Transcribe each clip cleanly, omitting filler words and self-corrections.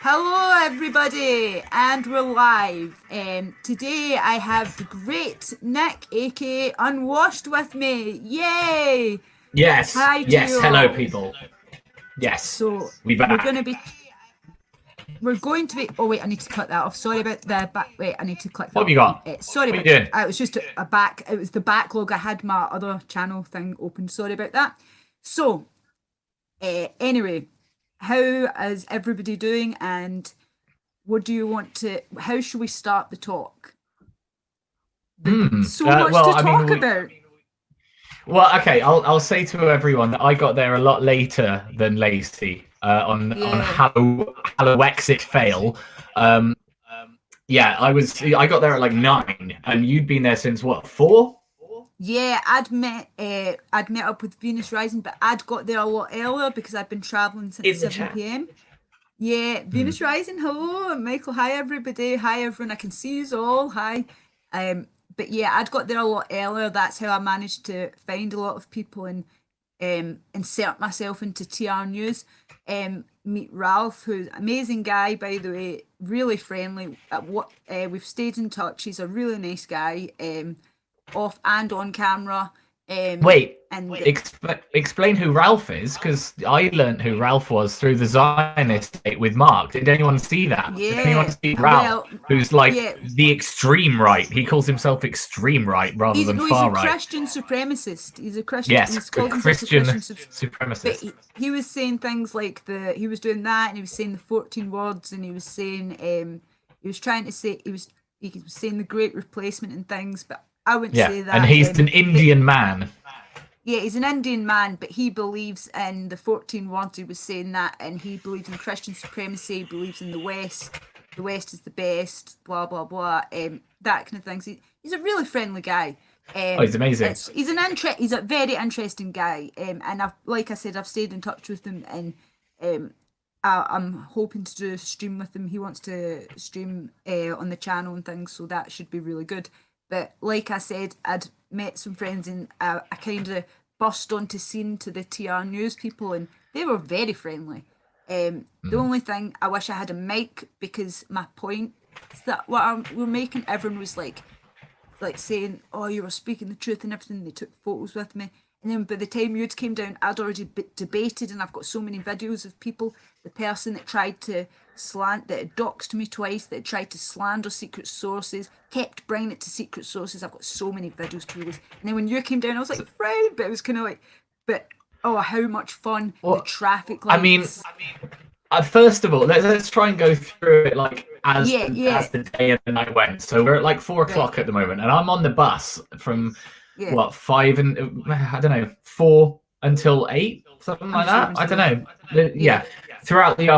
Hello, everybody, and we're live. Today I have the great Nick, aka Unwashed, with me. Yay! Yes, Hi to yes. you Hello, all. people. Yes, So we we're going to back. be, we're going to be. Oh wait, I need to cut that off. Sorry about the back. Wait, I need to click that What have you off. got? Sorry What are you about. doing? It was just a back. It was the backlog. I had my other channel thing open. Sorry about that. So, anyway, how is everybody doing? And what do you want to? How should we start the talk? There's so much Well, to I mean, talk about. okay. I'll say to everyone that I got there a lot later than Lacey on Yeah. Hallowexic fail. Um, yeah, I got there at like 9, and you'd been there since what, 4? Yeah, I'd met up with Venus Rising, but I'd got there a lot earlier because I'd been traveling since In the 7 chat. p.m. Yeah, Hmm. Venus Rising, hello, and Michael, hi everybody, hi everyone, I can see you all, hi. Um, but yeah, I'd got there a lot earlier. That's how I managed to find a lot of people and insert myself into TR News. Meet Ralph, who's an amazing guy, by the way, really friendly. We've stayed in touch. He's a really nice guy, off and on camera. Wait, And explain who Ralph is, because I learned who Ralph was through the Zionist date with Mark. Did anyone see that? Did anyone yeah, see Ralph, well, who's like yeah, the extreme right? He calls himself extreme right rather he's than no, he's a far right. Christian supremacist. He's a Christian. Yes, He's a called himself a Christian Christian. But supremacist. he was saying things like he was doing that, and he was saying the 14 words, and he was saying he was trying to say he was saying the Great Replacement and things. But I wouldn't Yeah, say and that. he's an But Indian man. yeah, he's an Indian man, but he believes in the 14 words. He was saying that, and he believes in Christian supremacy. He believes in the West. The West is the best. Blah blah blah. That kind of things. He's a really friendly guy. Oh, he's amazing. He's a very interesting guy. And I've like I said, I've stayed in touch with him, and I'm hoping to do a stream with him. He wants to stream on the channel and things, so that should be really good. But like I said, I'd met some friends, and I kind of burst onto scene to the TR News people, and they were very friendly. The Mm. only thing I wish I had a mic, because my point is that we're making, everyone was like saying, "Oh, you were speaking the truth and everything." They took photos with me, and then by the time you'd came down, I'd already debated, and I've got so many videos of people. The person that tried to that had doxed me twice, that had tried to slander secret sources, kept bringing it to secret sources. I've got so many videos to release. And then when you came down, I was like, "Fred," but it was kind of like, but oh, how much fun the Well, traffic I mean, lights. first of all, let's try and go through it like Yeah, as yeah, the day and the night went. So we're at like four right, o'clock at the moment, and I'm on the bus from yeah. what, 5 and I don't know, 4 until 8, something I'm like the same that. as I don't you. know. Yeah, Yeah, throughout the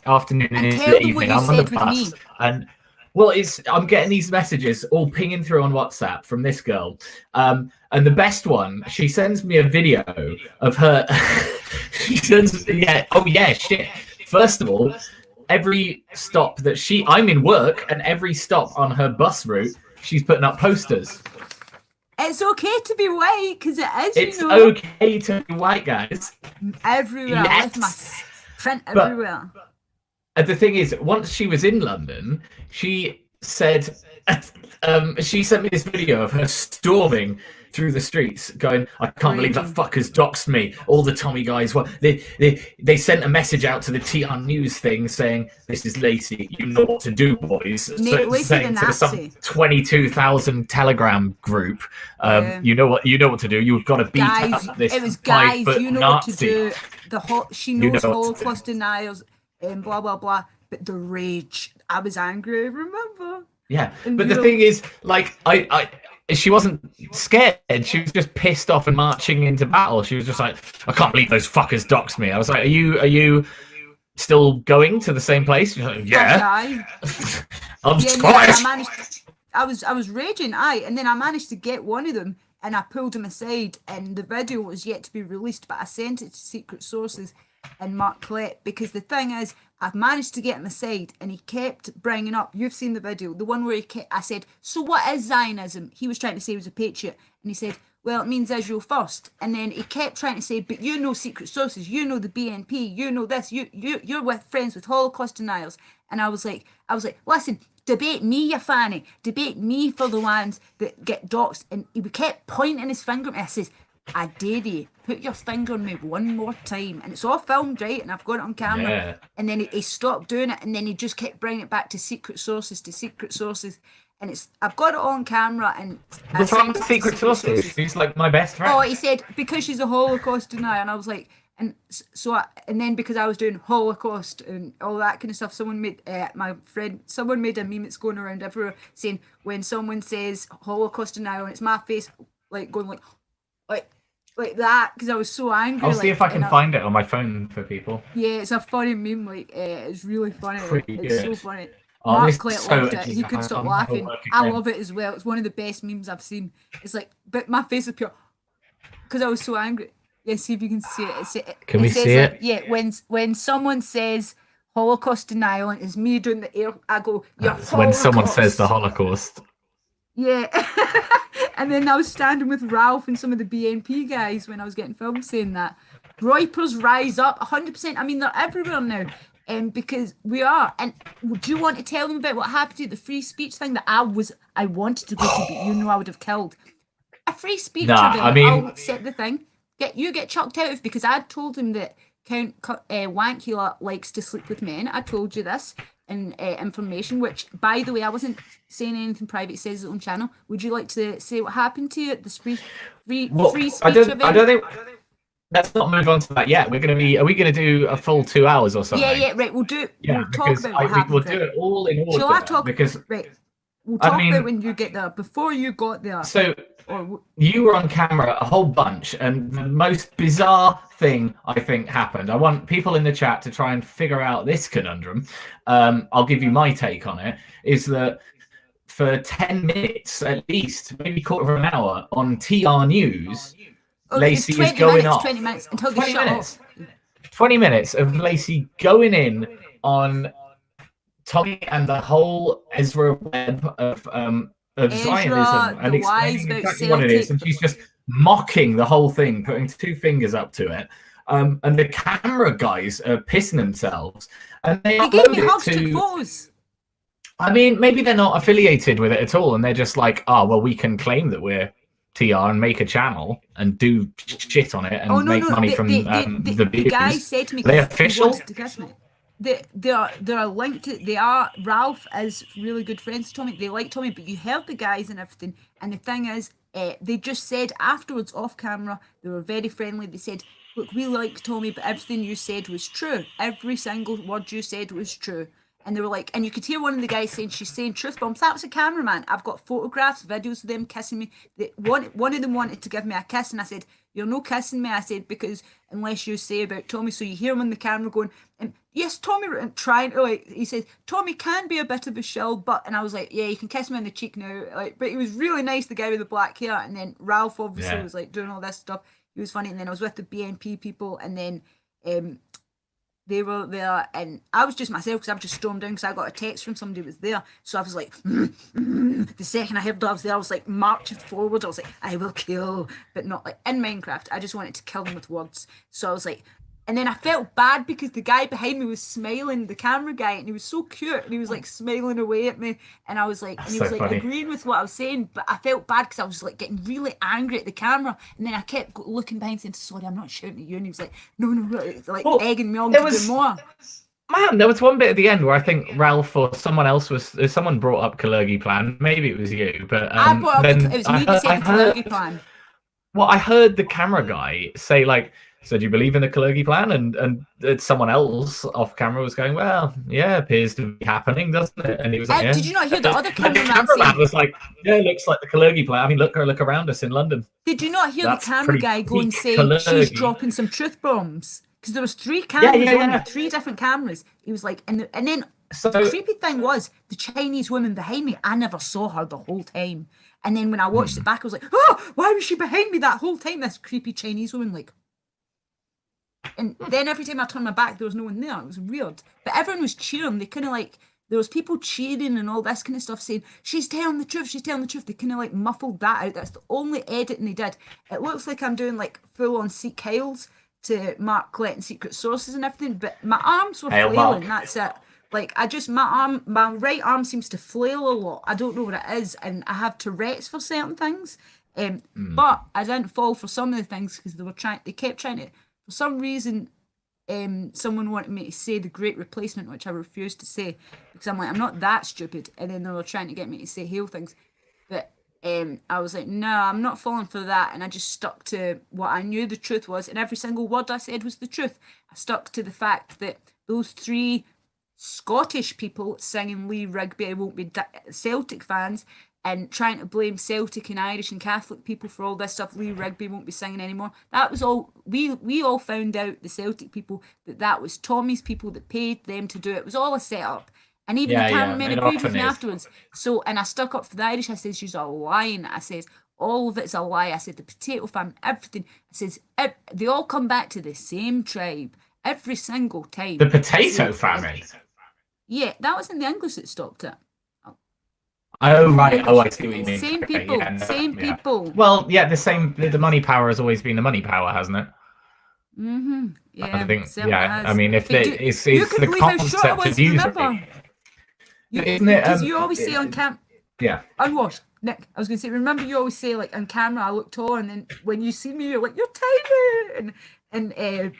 afternoon and and into the tell them what evening, you I'm on the said with bus, me. and well, it's I'm getting these messages all pinging through on WhatsApp from this girl, and the best one, she sends me a video of her. She sends, yeah, oh yeah, shit. First of all, every stop that I'm in work, and every stop on her bus route, she's putting up posters. It's okay to be white because it is, It's okay to be white, guys. everywhere. I left my Yes, print but everywhere. the thing is, once she was in London, she said, she sent me this video of her storming through the streets, going, "I can't believe that Raging. fucker's doxed me." All the Tommy guys, well, they sent a message out to the TR News thing saying, "This is Lacey. You know what to do, boys." So, Lacey the saying to some Nazi. 22,000 Telegram group, Yeah. you know what to do. You've got to beat Guys, up this it was five guys, foot you know what to Nazi. do. She You knows know what to do. Holocaust deniers and blah blah blah. But the rage, I was angry, remember? Yeah, And but the you were thing is, like, she wasn't scared. She was just pissed off and marching into battle. She was just like, "I can't believe those fuckers doxed me." I was like, are you still going to the same place?" She's like, "Yeah, aye. I'm Yeah, and then I Scottish." managed. I was raging, aye, and then I managed to get one of them, and I pulled him aside, and the video was yet to be released, but I sent it to secret sources and Mark Clett, because the thing is, I've managed to get him aside, and he kept bringing up. You've seen the video, the one where I said, "So what is Zionism?" He was trying to say he was a patriot, and he said, well, it means Israel first. And then he kept trying to say, but you know secret sources, you know the BNP, you know this, you're with friends with Holocaust deniers. And I was like, listen, debate me, you fanny, debate me for the ones that get doxxed. And he kept pointing his finger at me. I says, I dare you, put your finger on me one more time. And it's all filmed, right? And I've got it on camera. Yeah. And then he stopped doing it, and then he just kept bringing it back to secret sources, and I've got it on camera. And What's wrong with secret sources? She's like my best friend. Oh, he said because she's a Holocaust denier, and I was like, and then because I was doing Holocaust and all that kind of stuff, someone made a meme that's going around everywhere saying when someone says Holocaust denial and it's my face like going like that, because I was so angry. I'll see if I can find it on my phone for people. Yeah, it's a funny meme. Like it's really funny. It's so funny. Oh, Mark Clett loved it. He couldn't stop laughing. I love it as well. It's one of the best memes I've seen. It's like, but my face is pure because I was so angry. Yeah, see if you can see it. Can we see it? Yeah, when someone says Holocaust denial and it's me doing the air, I go, "You're Holocaust." When someone says the Holocaust. Yeah. And then I was standing with Ralph and some of the BNP guys when I was getting filmed saying that. Reupers rise up 100%. I mean, they're everywhere now. Because we are. And do you want to tell them about what happened to the free speech thing that I wanted to go to, but you know I would have killed? A free speech event. I'll set the thing. Get chucked out of, because I told him that Count Wankula likes to sleep with men. I told you this in information, which, by the way, I wasn't saying anything private. It says it on channel. Would you like to say what happened to you at the free speech event? I don't think. Let's not move on to that yet. Are we going to do a full 2 hours or something? Yeah, right. We'll do. Yeah, we'll talk about what happened. We'll do it all in order. Shall I talk? Because right. We'll talk about when you get there. Before you got there. So you were on camera a whole bunch, and the most bizarre thing I think happened. I want people in the chat to try and figure out this conundrum. I'll give you my take on it. Is that for 10 minutes at least, maybe quarter of an hour on TR News. Lacy is going off. 20 minutes until they shut off. 20 minutes of Lacy going in on Tommy and the whole Ezra web of Zionism and explaining exactly what it is, and she's just mocking the whole thing, putting two fingers up to it. And the camera guys are pissing themselves, and they gave me photos. I mean, maybe they're not affiliated with it at all, and they're just like, oh, well, we can claim that we're TR and make a channel and do shit on it and make money from the views. The guy said to me, are they official? They're linked to. They are. Ralph is really good friends with Tommy. They like Tommy, but you heard the guys and everything. And the thing is, they just said afterwards, off camera, they were very friendly. They said, "Look, we like Tommy, but everything you said was true. Every single word you said was true." And they were like, and you could hear one of the guys saying, she's saying truth bombs. That was a cameraman. I've got photographs, videos of them kissing me. One of them wanted to give me a kiss, and I said, you're no kissing me. I said, because unless you say about Tommy. So you hear him on the camera going, yes, Tommy, trying to, like, he says, Tommy can be a bit of a shill, but, and I was like, yeah, you can kiss me on the cheek now. Like, but he was really nice, the guy with the black hair. And then Ralph obviously was like doing all this stuff. He was funny. And then I was with the BNP people, and then they were there, and I was just myself because I've just stormed down because I got a text from somebody who was there. So I was like, the second I heard that I was there, I was like marching forward. I was like, I will kill, but not like in Minecraft. I just wanted to kill them with words. So I was like, and then I felt bad because the guy behind me was smiling, the camera guy, and he was so cute, and he was like smiling away at me, and I was like, and he was like agreeing with what I was saying, but I felt bad because I was like getting really angry at the camera, and then I kept looking behind saying, sorry, I'm not shouting at you, and he was like, no, like egging me on to do more. Man, there was one bit at the end where I think Ralph or someone else someone brought up Kalergi plan. Maybe it was you, but I brought up it was me that said the Kalergi plan. Well, I heard the camera guy say like, so do you believe in the Kalergi plan? And someone else off camera was going, well, yeah, appears to be happening, doesn't it? And he was like, yeah. Did you not hear the other cameraman was like, yeah, it looks like the Kalergi plan. I mean, look around us in London. Did you not hear the camera guy go and say she's dropping some truth bombs? Because there was 3 cameras on it, 3 different cameras. He was like, and then the creepy thing was the Chinese woman behind me, I never saw her the whole time. And then when I watched it back, I was like, oh, why was she behind me that whole time? This creepy Chinese woman, like. And then every time I turned my back, there was no one there. It was weird. But everyone was cheering. They kind of like, there was people cheering and all this kind of stuff saying, she's telling the truth, she's telling the truth. They kind of like muffled that out. That's the only editing they did. It looks like I'm doing like full on Seek Hales to Mark collecting secret sources and everything, but my arms were Hail flailing, Mark. that's it. Like my right arm seems to flail a lot. I don't know what it is, and I have Tourette's for certain things. But I didn't fall for some of the things because they kept trying to, for some reason, someone wanted me to say the Great Replacement, which I refused to say because I'm like, I'm not that stupid. And then they were trying to get me to say Hail things, but I was like, no, I'm not falling for that. And I just stuck to what I knew the truth was, and every single word I said was the truth. I stuck to the fact that those three Scottish people singing Lee Rigby won't be Celtic fans, and trying to blame Celtic and Irish and Catholic people for all this stuff. Lee Rigby won't be singing anymore. That was all. We all found out, the Celtic people, that was Tommy's people that paid them to do it. It was all a setup. And even the cameraman it agreed with often me is. afterwards. So, and I stuck up for the Irish. I says, she's a lying. I says, all of it's a lie. I said, the potato famine, everything. I says, they all come back to the same tribe every single time. The potato famine? Yeah, that was in the English that stopped it. Oh, right. Oh, I see what you mean. Same Okay, people, yeah, same yeah. people. Well, yeah, the money power has always been the money power, hasn't it? Yeah, I think, certainly yeah. has. I mean, if But it's you couldn't the believe how short concept it was, of using remember? isn't it? Because you always say on yeah. Unwashed, Nick, I was going to say, remember you always say, like, on camera, I look taller, and then when you see me, you're like, you're tiny! And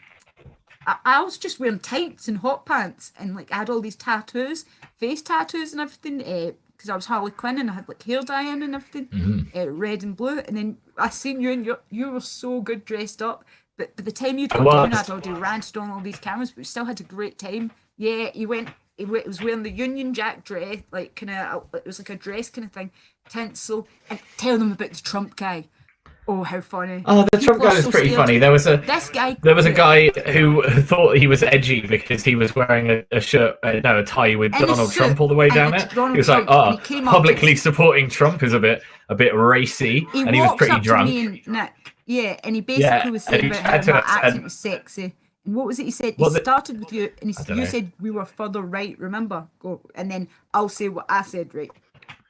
I was just wearing tights and hot pants, and, like, I had all these tattoos, face tattoos and everything, because I was Harley Quinn, and I had, like, hair dye in and everything, red and blue, and then I seen you, and you were so good dressed up, but by the time you got down, I'd already ranted on all these cameras, but we still had a great time. Yeah, he was wearing the Union Jack dress, like kind of, it was like a dress kind of thing, tinsel, and tell them about the Trump guy. Oh, how funny! Oh, the People Trump guy are was so pretty scared. funny. There was a guy who thought he was edgy because he was wearing a shirt, no, a tie with And a Donald suit, Trump all the way and down it's it. Donald He was like, Trump, and oh, he came up publicly to supporting Trump is a bit racy, he and he was walks pretty up drunk. to me and Nick, yeah, and he Yeah, basically was and saying he about tried how my to accent was sexy. And what was it he said? He Well, started with you, and I don't you know. said we were further right, remember? Go, and then I'll say what I said, right?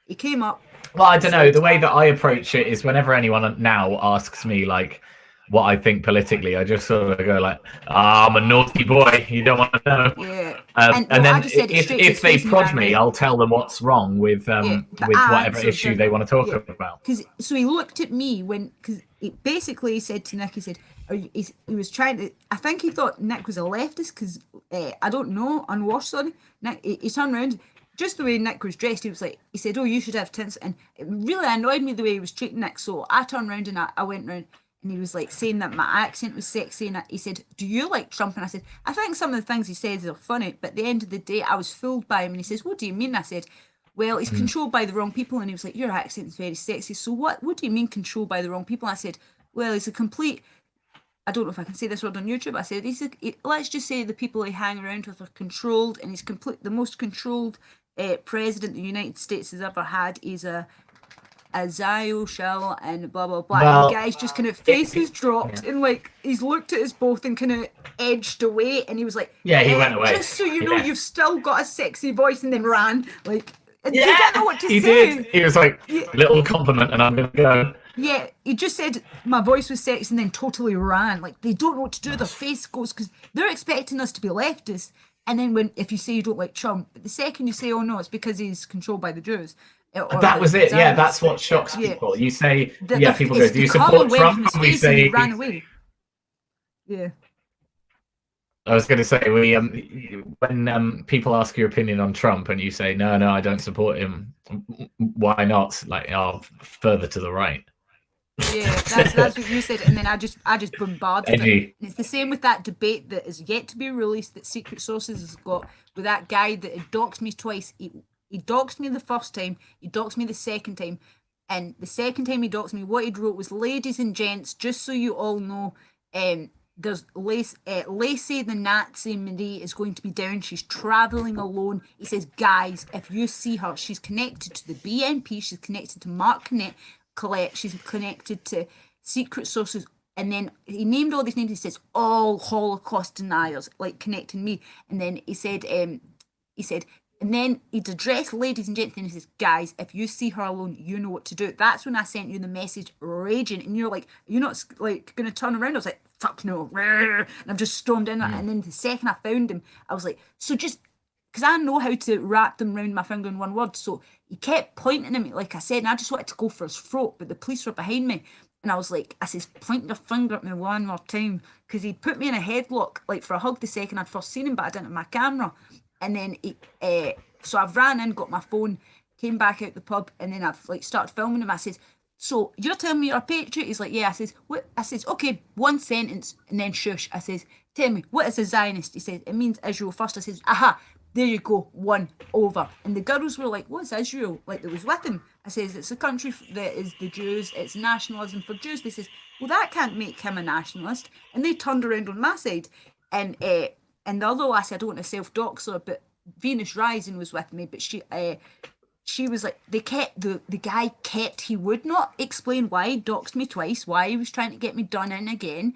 He came up. Well, I don't know. The way that I approach it is whenever anyone now asks me like what I think politically, I just sort of go like, I'm a naughty boy. You don't want to know. Yeah. And well, then I just said it straight to if his they face and he prod ran me, away. I'll tell them what's wrong with But I whatever answered issue him. they want to talk Yeah. about. So he looked at me because basically he said to Nick, he said, he was trying to, I think he thought Nick was a leftist because, I don't know, Unwashed, sorry. Nick, he turned around, just the way Nick was dressed, he said, oh, you should have tints. And it really annoyed me the way he was treating Nick. So I turned around and I went round. And he was like saying that my accent was sexy, and he said, do you like Trump? And I said, I think some of the things he says are funny, but at the end of the day, I was fooled by him. And he says, what do you mean? I said, well, he's controlled by the wrong people. And he was like, your accent is very sexy. So what do you mean controlled by the wrong people? And I said, well, he's a complete, I don't know if I can say this word on YouTube. I said, let's just say the people he hang around with are controlled, and he's the most controlled president the United States has ever had. He's a Zio shell and blah blah blah. Well, and the guy's just kind of faces dropped, and like he's looked at us both and kind of edged away, and he was like, Yeah, he went away. Just so you know, Yeah. you've still got a sexy voice, and then ran. Like, Yeah, he didn't know what to he say. did. He was like, little compliment, and I'm gonna go. Yeah, he just said my voice was sexy and then totally ran. Like, they don't know what to do. Their face goes, because they're expecting us to be leftists. And then if you say you don't like Trump, but the second you say, oh no, it's because he's controlled by the Jews. That was it. Yeah, that's what shocks people. You say, people go, do you support Trump? And we say, he ran away. Yeah. I was going to say, when people ask your opinion on Trump and you say, no, I don't support him, why not? Like, further to the right. Yeah, that's what you said, and then I just bombarded it. And it's the same with that debate that is yet to be released that Secret Sources has got with that guy that had doxed me twice. He doxed me the first time, he doxed me the second time, and the second time he doxed me, what he'd wrote was, ladies and gents, just so you all know, there's Lacy the Nazi-Marie is going to be down. She's travelling alone. He says, guys, if you see her, she's connected to the BNP, she's connected to Mark Collette, she's connected to Secret Sources. And then he named all these names. He says, all Holocaust deniers, like connecting me. And then he said, And then he'd address ladies and gentlemen and he says, guys, if you see her alone, you know what to do. That's when I sent you the message raging. And you're like, you're not like going to turn around. I was like, fuck no. And I've just stormed in. And then the second I found him, I was like, so just, because I know how to wrap them round my finger in one word. So he kept pointing at me, like I said, and I just wanted to go for his throat, but the police were behind me. And I was like, I says, point your finger at me one more time. Because he'd put me in a headlock, like for a hug the second I'd first seen him, but I didn't have my camera. And then so I've ran in, got my phone, came back out the pub, and then I've like started filming him. I says, so you're telling me you're a patriot? He's like, yeah. I says, what? I says, okay, one sentence, and then shush. I says, tell me, what is a Zionist? He says, it means Israel first. I says, aha, there you go, one over. And the girls were like, what's Israel? Like, it was with him. I says, it's a country that is the Jews, it's nationalism for Jews. They says, well, that can't make him a nationalist. And they turned around on my side. And the other lassie, I don't want to self-dox her, but Venus Rising was with me, but she was like, the guy kept, he would not explain why he doxed me twice, why he was trying to get me done in again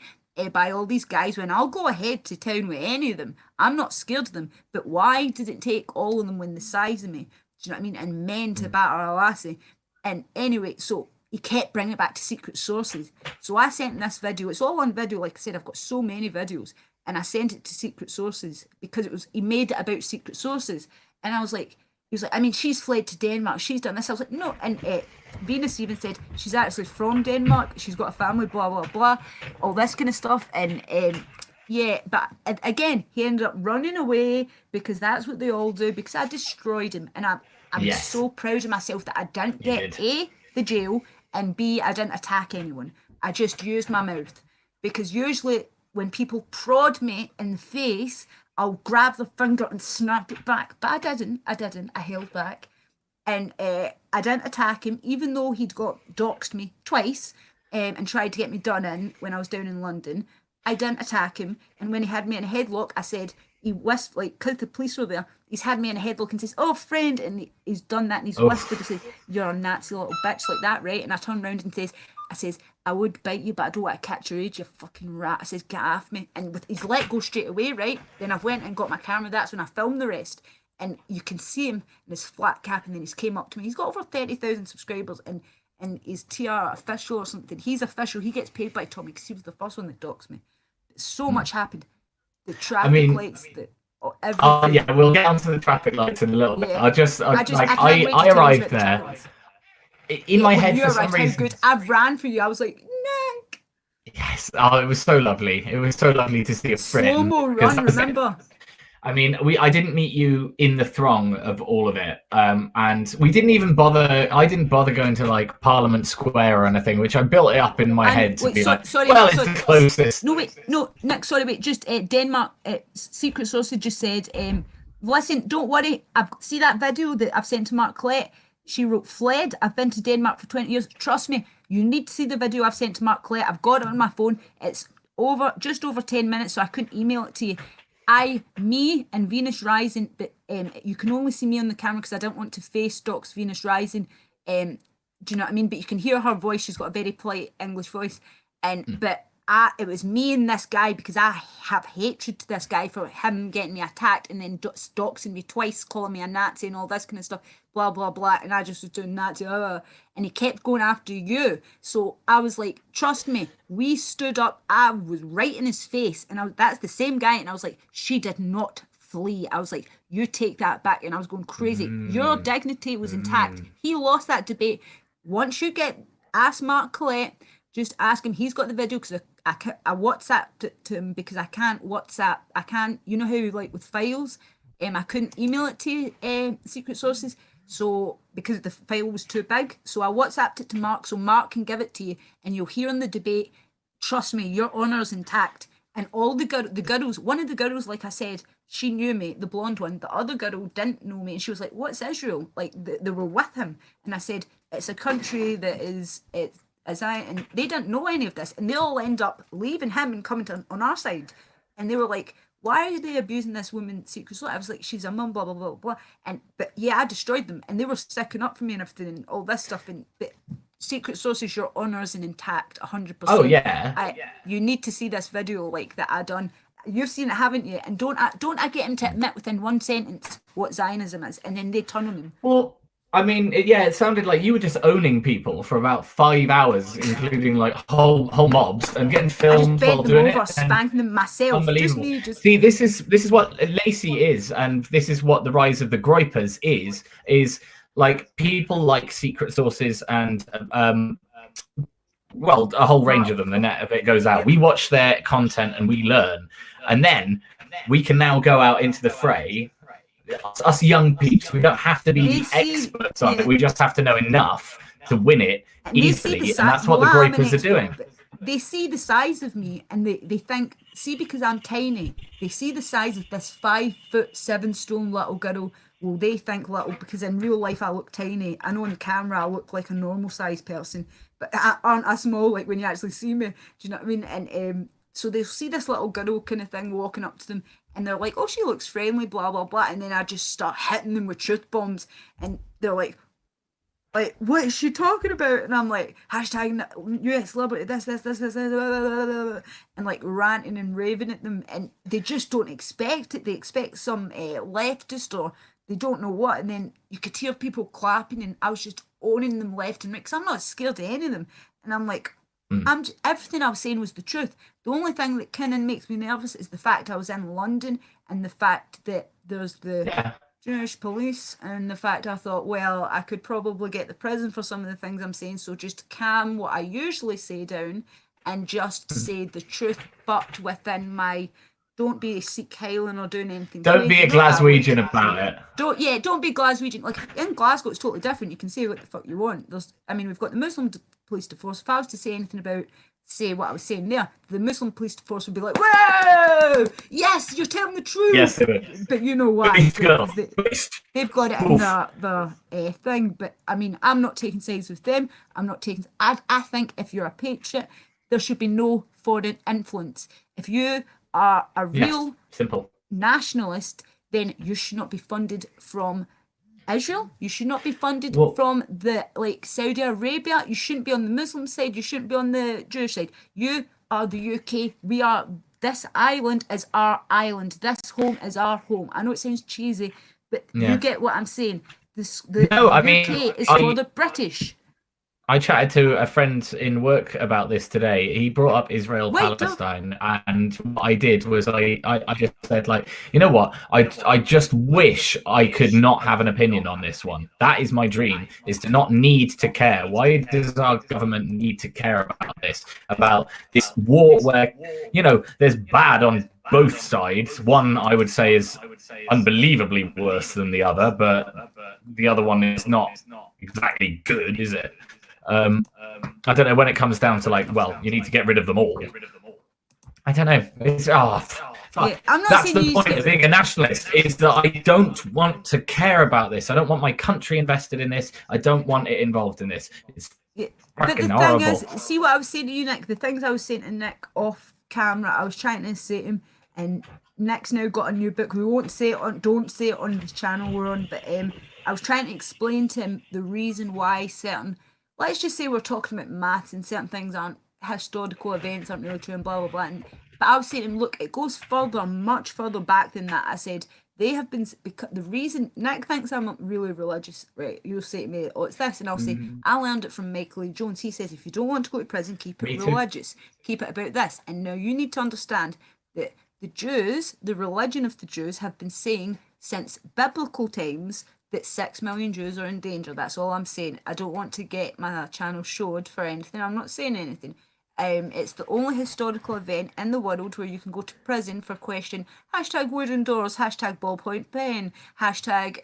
by all these guys, when I'll go ahead to town with any of them. I'm not scared of them, but why did it take all of them when the size of me, do you know what I mean, and men to batter a lassie? And anyway, so he kept bringing it back to secret sources. So I sent this video, it's all on video, like I said, I've got so many videos, and I sent it to secret sources because he made it about secret sources. And I was like, he was like, I mean, she's fled to Denmark, she's done this. I was like, no. And Venus even said she's actually from Denmark, she's got a family, blah, blah, blah, all this kind of stuff. And yeah, but again, he ended up running away because that's what they all do, because I destroyed him. And I'm so proud of myself that I didn't get A, the jail, and B, I didn't attack anyone. I just used my mouth. Because usually when people prod me in the face, I'll grab the finger and snap it back. But I didn't. I held back. And I didn't attack him, even though he'd doxed me twice and tried to get me done in when I was down in London. I didn't attack him. And when he had me in a headlock, I said, he whispered, like, because the police were there, he's had me in a headlock and says, oh, friend. And he's done that and he's whispered, he says, you're a Nazi little bitch, like that, right? And I turn around and I says, I would bite you, but I don't want to catch your age, you fucking rat. I says, get off me. And with his let go straight away, right? Then I went and got my camera. That's when I filmed the rest. And you can see him in his flat cap, and then he's came up to me. He's got over 30,000 subscribers, and he's TR official or something. He's official. He gets paid by Tommy because he was the first one that doxed me. So much happened. The traffic lights, everything. Oh yeah, we'll get onto the traffic lights in a little bit. I arrived there. In my head, for some reason, good. I ran for you. I was like, Nick. Yes. Oh, it was so lovely. It was so lovely to see a friend. Slow-mo run, remember? I mean, I didn't meet you in the throng of all of it, and we didn't even bother. I didn't bother going to like Parliament Square or anything, which I built it up in my head to be like, it's the closest. No, Nick, sorry, wait. Just Denmark. Secret Sources just said, listen, don't worry. See that video that I've sent to Mark Clett. She wrote, fled. I've been to Denmark for 20 years. Trust me, you need to see the video I've sent to Mark Clett. I've got it on my phone. It's just over 10 minutes, so I couldn't email it to you. Me and Venus Rising, but you can only see me on the camera because I don't want to face dox Venus Rising. Do you know what I mean? But you can hear her voice. She's got a very polite English voice. But it was me and this guy, because I have hatred to this guy for him getting me attacked and then doxing me twice, calling me a Nazi and all this kind of stuff, blah, blah, blah. And I just was doing Nazi, and he kept going after you. So I was like, trust me, we stood up. I was right in his face. And that's the same guy. And I was like, she did not flee. I was like, you take that back. And I was going crazy. Your dignity was intact. He lost that debate. Once you ask Mark Collette, just ask him. He's got the video because I WhatsApped it to him because I can't WhatsApp. I can't, you know how like with files, I couldn't email it to Secret Sources. So because the file was too big, so I WhatsApped it to Mark so Mark can give it to you, and you'll hear in the debate. Trust me, your honour's intact. And all the girls, one of the girls, like I said, she knew me, the blonde one. The other girl didn't know me, and she was like, "What's Israel?" Like they were with him, and I said, "It's a country that is and they didn't know any of this, and they all end up leaving him and coming on our side, and they were like, why are they abusing this woman secretly? I was like, she's a mum, blah blah blah blah, but yeah, I destroyed them, and they were sticking up for me and everything, and all this stuff, but Secret Sources, your honours and intact, 100%. Oh yeah. You need to see this video like that I done. you've seen it, haven't you? And don't I get him to admit within one sentence what Zionism is, and then they turn on him. Well, I mean, it sounded like you were just owning people for about 5 hours, including like whole mobs, and getting I just filmed bent while them doing over, it. And spanking them myself. Just unbelievable. me, just See, this is what Lacey is, and this is what the rise of the groypers is like people like secret sources and well, a whole range of them. The net of it goes out. We watch their content and we learn, and then we can now go out into the fray. Us young peeps, we don't have to be experts on it. We just have to know enough to win it easily, and that's what the groypers are doing. They see the size of me, and they think, see, because I'm tiny, they see the size of this 5'7" little girl. Well, they think little because in real life I look tiny. I know on camera I look like a normal sized person, but aren't I small like when you actually see me? Do you know what I mean? And so they'll see this little girl kind of thing walking up to them, and they're like, oh, she looks friendly, blah blah blah, and then I just start hitting them with truth bombs, and they're like, what is she talking about? And I'm like, hashtag US celebrity, this, and like ranting and raving at them, and they just don't expect it. They expect some leftist, or they don't know what, and then you could hear people clapping, and I was just owning them left and right because I'm not scared of any of them, and I'm like, everything I was saying was the truth. The only thing that kind of makes me nervous is the fact I was in London, and the fact that there's the Jewish police, and the fact I thought, well, I could probably get the prison for some of the things I'm saying, so just calm what I usually say down and just say the truth, but within my, don't be a Sikh Highland or doing anything. Don't be a Glaswegian about it. Don't be Glaswegian. Like in Glasgow, it's totally different. You can say what the fuck you want. We've got the Muslim police force. If I was to say anything about, say what I was saying there, the Muslim police force would be like, whoa, yes, you're telling the truth. Yes, it is. But you know why? They've got it in the thing. But I mean, I'm not taking sides with them. I think if you're a patriot, there should be no foreign influence. If you are a real simple nationalist, then you should not be funded from Israel. You should not be funded from the Saudi Arabia. You shouldn't be on the Muslim side. You shouldn't be on the Jewish side. You are the UK. We are. This island is our island. This home is our home. I know it sounds cheesy, but you get what I'm saying. The UK is for the British. I chatted to a friend in work about this today. He brought up Israel-Palestine, and what I did was I just said, like, you know what? I just wish I could not have an opinion on this one. That is my dream, is to not need to care. Why does our government need to care about this war where, you know, there's bad on both sides? One, I would say, is unbelievably worse than the other, but the other one is not exactly good, is it? I don't know, when it comes down to, like, well, you need to get rid of them all. I don't know. It's that's the point of being a nationalist, is that I don't want to care about this. I don't want my country invested in this. I don't want it involved in this. It's but the horrible. thing is, see what I was saying to you, Nick, the things I was saying to Nick off camera, I was trying to say to him, and Nick's now got a new book. We won't say it on, don't say it on the channel we're on, but I was trying to explain to him the reason why certain, let's just say we're talking about maths and certain things aren't historical events, aren't really true, and blah blah blah. But I was saying to him, look, it goes further, much further back than that. I said they have been, because the reason Nick thinks I'm not really religious, right? You'll say to me, oh, it's this, and I'll say I learned it from Michael E. Jones. He says if you don't want to go to prison, keep it religious, keep it about this. And now you need to understand that the Jews, the religion of the Jews, have been saying since biblical times that 6 million Jews are in danger. That's all I'm saying. I don't want to get my channel showed for anything. I'm not saying anything. It's the only historical event in the world where you can go to prison for question hashtag wooden doors, hashtag ballpoint pen, hashtag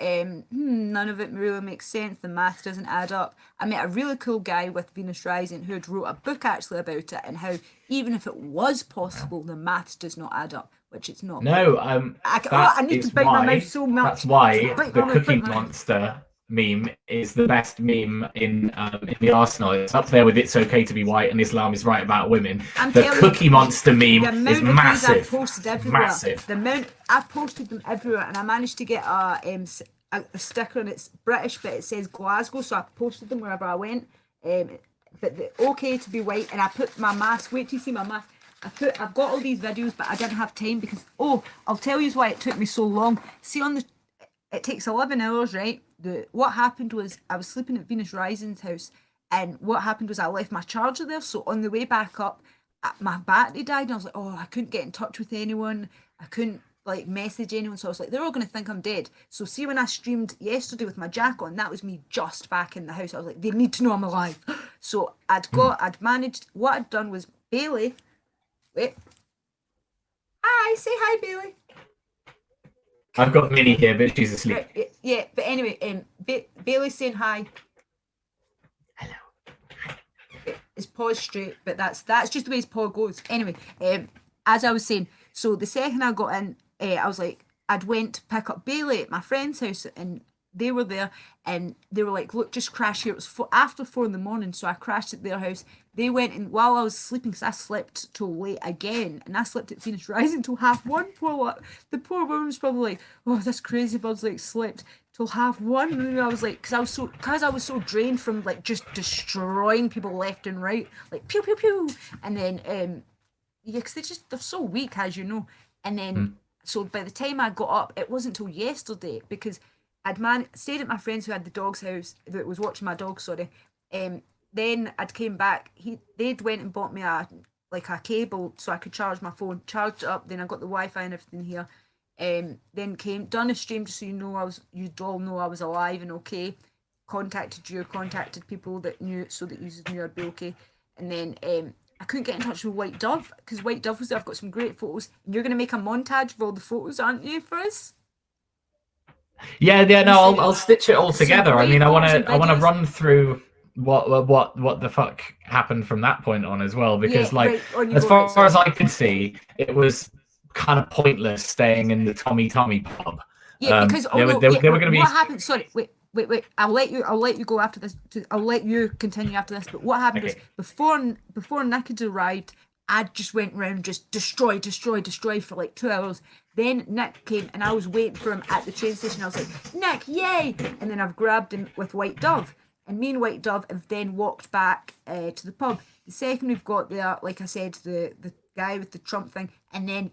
none of it really makes sense, the math doesn't add up. I met a really cool guy with Venus Rising who had wrote a book actually about it, and how even if it was possible, the math does not add up, which it's not. No, I need to bite my mouth so much. That's why the Cookie Monster meme is the best meme in the arsenal. It's up there with "It's okay to be white" and "Islam is right about women." The Cookie Monster meme is massive. I've posted everywhere. Massive. The amount I've posted them everywhere, and I managed to get a sticker, and it's British, but it says Glasgow, so I posted them wherever I went. But the okay to be white, and I put my mask. Wait till you see my mask. I've got all these videos, but I didn't have time because I'll tell you why it took me so long. See it takes 11 hours, right? What happened was I was sleeping at Venus Rising's house, and what happened was I left my charger there. So on the way back up, my battery died, and I was like, I couldn't get in touch with anyone. I couldn't like message anyone, so I was like, they're all gonna think I'm dead. So see, when I streamed yesterday with my jack on, that was me just back in the house. I was like, they need to know I'm alive. So I'd managed. What I'd done was Bailey. Wait. Hi, say hi, Bailey. I've got Minnie here, but she's asleep. Right, yeah, but anyway, Bailey's saying hi. Hello. His paw's straight, but that's just the way his paw goes. Anyway, as I was saying, so the second I got in, I was like, I'd went to pick up Bailey at my friend's house, and they were there, and they were like, look, just crash here. It was after 4 a.m, so I crashed at their house. They went, and while I was sleeping, because I slept till late again, and I slept at Venus Rising till 1:30. The poor woman's probably like, this crazy bird's like slept till 1:30. And I was like, because I was so drained from like just destroying people left and right, like pew pew pew, and then yeah, because they're so weak, as you know. And then so by the time I got up, it wasn't till yesterday, because stayed at my friend's who had the dog's house, that was watching my dog, sorry. Then I'd came back. They'd went and bought me a cable so I could charge my phone, charged it up. Then I got the Wi-Fi and everything here. Then done a stream just so you'd all know I was alive and okay. Contacted people that knew, so that you knew I'd be okay. And then I couldn't get in touch with White Dove, because White Dove was there. I've got some great photos, and you're gonna make a montage of all the photos, aren't you, for us? Yeah, no, I'll stitch it all together. I mean, I want to run through what the fuck happened from that point on as well, because as far as I could see, it was kind of pointless staying in the Tommy pub. Yeah, because they were going to be. What happened? Sorry, wait. I'll let you go after this. I'll let you continue after this. But what happened was before Nick had arrived, I just went around just destroy for like 2 hours. Then Nick came, and I was waiting for him at the train station. I was like, Nick, yay! And then I've grabbed him with White Dove. And me and White Dove have then walked back to the pub. The second we've got there, like I said, the guy with the Trump thing, and then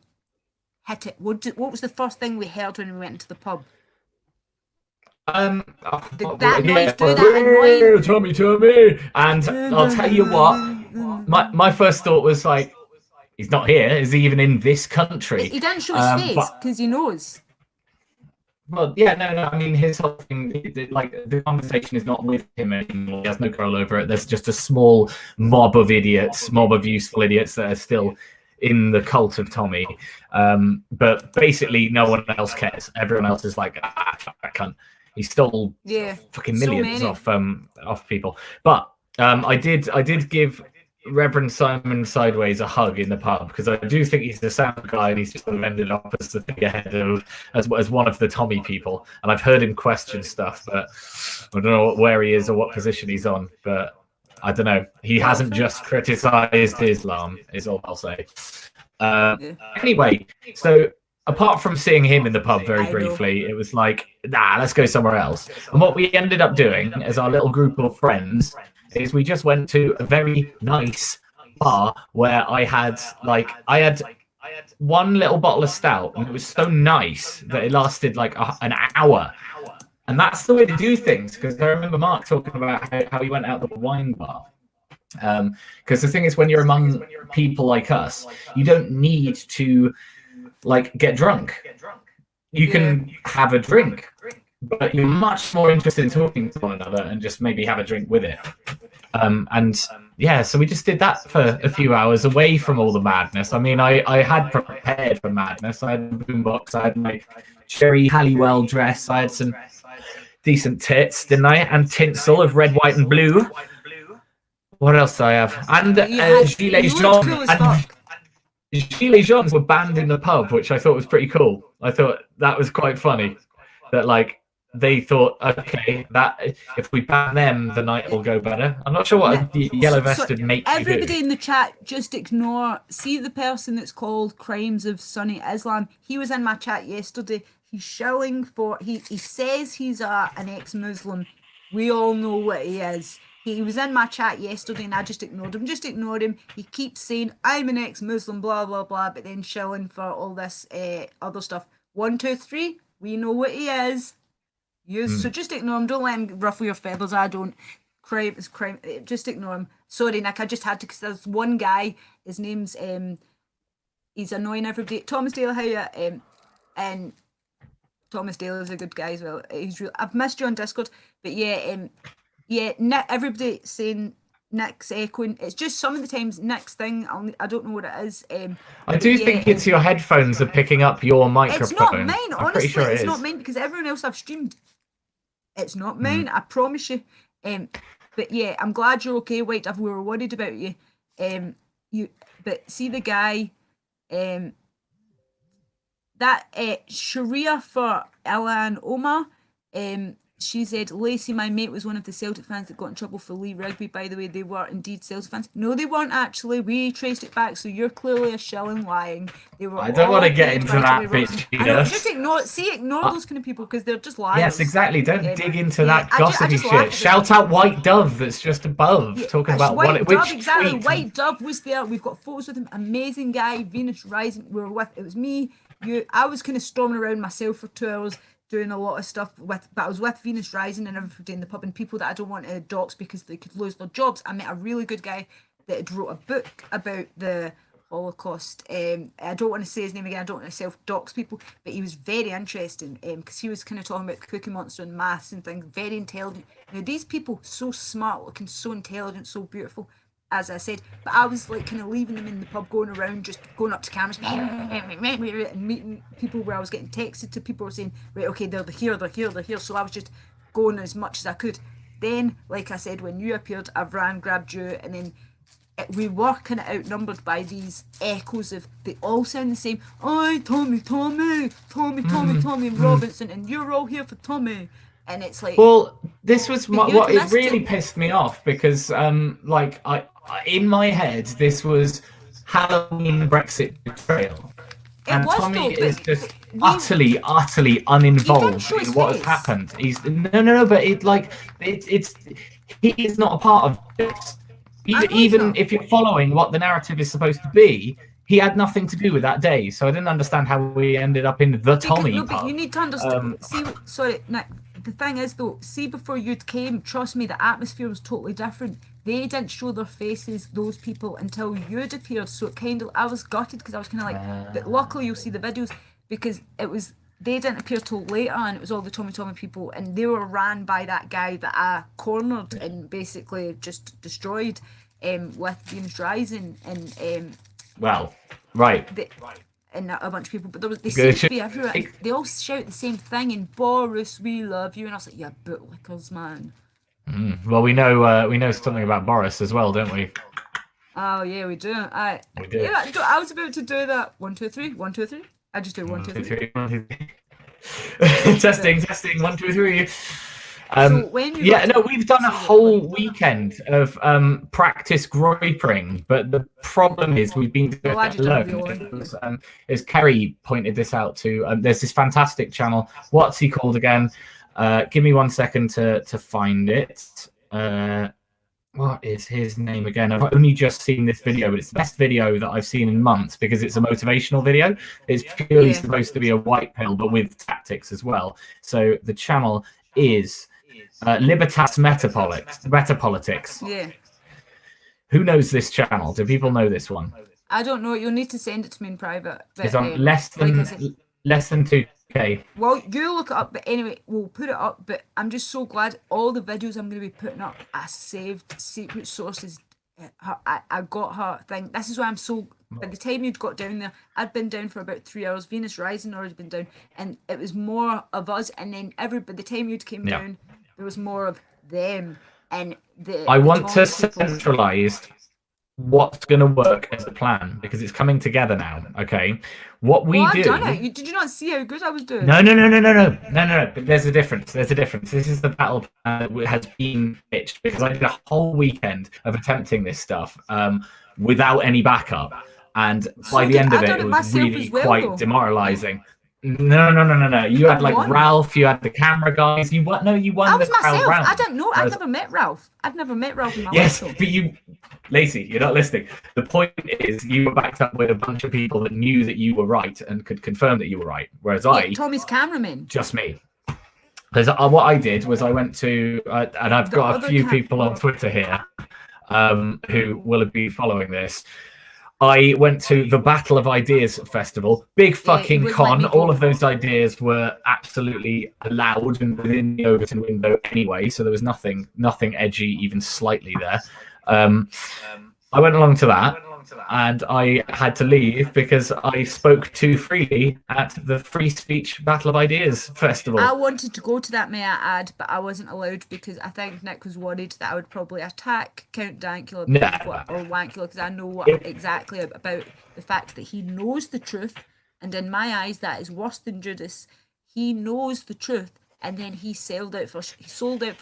hit it. What was the first thing we heard when we went into the pub? That noise, Tommy, and I'll tell you what, my first thought was like, he's not here. Is he even in this country? He didn't show his face because he knows. Well, yeah, no. I mean, his whole thing, like, the conversation is not with him anymore. He has no control over it. There's just a small mob of useful idiots that are still in the cult of Tommy. But basically, no one else cares. Everyone else is like, I can't. He stole fucking millions off people. But I did give Reverend Simon Sideways a hug in the pub, because I do think he's the sound guy, and he's just sort of ended up as the figurehead as one of the Tommy people. And I've heard him question stuff, but I don't know where he is or what position he's on. But I don't know. He hasn't just criticised Islam, is all I'll say. Anyway, so apart from seeing him in the pub very briefly, it was like, let's go somewhere else. And what we ended up doing as our little group of friends is we just went to a very nice bar where I had one little bottle of stout, and it was so nice that it lasted like an hour. And that's the way to do things, because I remember Mark talking about how he went out the wine bar. Because the thing is, when you're among people like us, you don't need to like get drunk. You can have a drink, but you're much more interested in talking to one another and just maybe have a drink with it. So we just did that for a few hours away from all the madness. I mean, I had prepared for madness. I had a boombox, I had my cherry Halliwell dress, I had some decent tits, didn't I? And tinsel of red, white, and blue. What else do I have? And gilets jaunes. Gilets jaunes were banned in the pub, which I thought was pretty cool. I thought that was quite funny. That like they thought, okay, that if we ban them, the night will go better. I'm not sure what a yellow vested mate. Everybody in the chat, just ignore. See the person that's called Crimes of Sunni Islam. He was in my chat yesterday. He's shilling for. He says he's an ex-Muslim. We all know what he is. He was in my chat yesterday and I just ignored him. Just ignored him. He keeps saying, I'm an ex-Muslim, blah, blah, blah, but then shilling for all this other stuff. 1, 2, 3, we know what he is. So just ignore him. Don't let him ruffle your feathers. I don't. Crime is crime. Just ignore him. Sorry, Nick, I just had to, because there's one guy, his name's, he's annoying everybody. Thomas Dale, how you, and Thomas Dale is a good guy as well. He's real. I've missed you on Discord, but yeah, Nick, everybody saying Nick's echoing. It's just some of the times Nick's thing, I don't know what it is. I do think it's your headphones are picking up your microphone. It's not mine, I'm honestly. pretty sure It's it not is. mine, because everyone else I've streamed, it's not mine, I promise you. But yeah, I'm glad you're okay, White Dove. We were worried about you. But see the guy, that Sharia for Alan Omar, she said, Lacey, my mate, was one of the Celtic fans that got in trouble for Lee Rugby. By the way, they were indeed Celtic fans. No, they weren't actually. We traced it back, so you're clearly a shilling lying. They were. I don't want to get into that bitch. I know, just ignore those kind of people, because they're just liars. Yes, exactly. Don't dig into that gossipy shit. Shout out White Dove that's just above, talking about White Dove, which exactly. tweet. White Dove was there. We've got photos with him. Amazing guy. Venus Rising. We were with. It was me. You. I was kind of storming around myself for 2 hours, doing a lot of stuff but I was with Venus Rising and everybody in the pub, and people that I don't want to dox because they could lose their jobs. I met a really good guy that had wrote a book about the Holocaust. I don't want to say his name again. I don't want to self-dox people, but he was very interesting because he was kind of talking about Cookie Monster and maths and things. Very intelligent. Now these people, so smart looking, so intelligent, so beautiful, as I said, but I was like kind of leaving them in the pub, going around, just going up to cameras and meeting people where I was getting texted to people who were saying, right, okay, they're here. So I was just going as much as I could. Then, like I said, when you appeared, I ran, grabbed you, and then we were kind of outnumbered by these echoes of, they all sound the same. Oi, Tommy, and Robinson, and you're all here for Tommy. And it's like, well, this was what it really pissed me off, because like I in my head this was Halloween Brexit betrayal, and Tommy is just utterly uninvolved in what has happened. He's no, but it's he is not a part of this. Even if you're following what the narrative is supposed to be, he had nothing to do with that day. So I didn't understand how we ended up in the Tommy pub. But you need to understand. Sorry, Nick. The thing is, though, see, before you came, trust me, the atmosphere was totally different. They didn't show their faces, those people, until you'd appeared. So it kind of, I was gutted, because I was kind of like, but luckily you'll see the videos, because it was, they didn't appear till later, and it was all the Tommy people, and they were ran by that guy that I cornered and basically just destroyed with Venus Rising and well, right. And a bunch of people, but they seem to be everywhere. They all shout the same thing, and Boris, we love you, and I was like, yeah, bootlickers, man. Well, we know something about Boris as well, don't we? Oh yeah, we do. We do. Yeah, I was about to do that. 1, 2, 3. 1, 2, 3. I just do 1, 2, 3. 1, 2, 3. testing. 1, 2, 3. So when you we've done a whole weekend of practice groiping, but the problem is we've been doing it alone. As Kerry pointed this out too, there's this fantastic channel. What's he called again? Give me 1 second to find it. What is his name again? I've only just seen this video, but it's the best video that I've seen in months, because it's a motivational video. It's purely supposed to be a white pill, but with tactics as well. So the channel is Libertas Metapolitics. Yeah. Who knows this channel? Do people know this one? I don't know. You'll need to send it to me in private. But, it's on less than 2K. Well, you look it up, but anyway, we'll put it up. But I'm just so glad all the videos I'm going to be putting up, I saved secret sources. I got her thing. This is why I'm so. By the time you'd got down there, I'd been down for about 3 hours. Venus Rising already been down, and it was more of us. And then by the time you'd came down, there was more of them. And I want to centralize what's going to work as a plan, because it's coming together now. Okay, what we do. I've done it. Did you not see how good I was doing? No. But there's a difference. This is the battle plan that has been pitched, because I did a whole weekend of attempting this stuff without any backup, and by the end of it was really quite demoralizing. No. You had like won. Ralph, you had the camera guys. You won. No, you won. I was the crowd myself. round. I don't know. I've Whereas- never met Ralph. I've never met Ralph in my Yes, life. but you, Lacey, you're not listening. The point is, you were backed up with a bunch of people that knew that you were right and could confirm that you were right. Whereas I, Tommy's cameraman. just me. Because what I did was I went to, and I've got a few people on Twitter here who will have been following this. I went to the Battle of Ideas festival, big fucking con. All of those ideas were absolutely allowed and within the Overton window anyway, so there was nothing edgy, even slightly there. I went along to that, and I had to leave because I spoke too freely at the Free Speech Battle of Ideas festival. I wanted to go to that, may I add, but I wasn't allowed because I think Nick was worried that I would probably attack Count Dankula or Wankula, because I know exactly about the fact that he knows the truth, and in my eyes that is worse than Judas. He knows the truth, and then he sold out for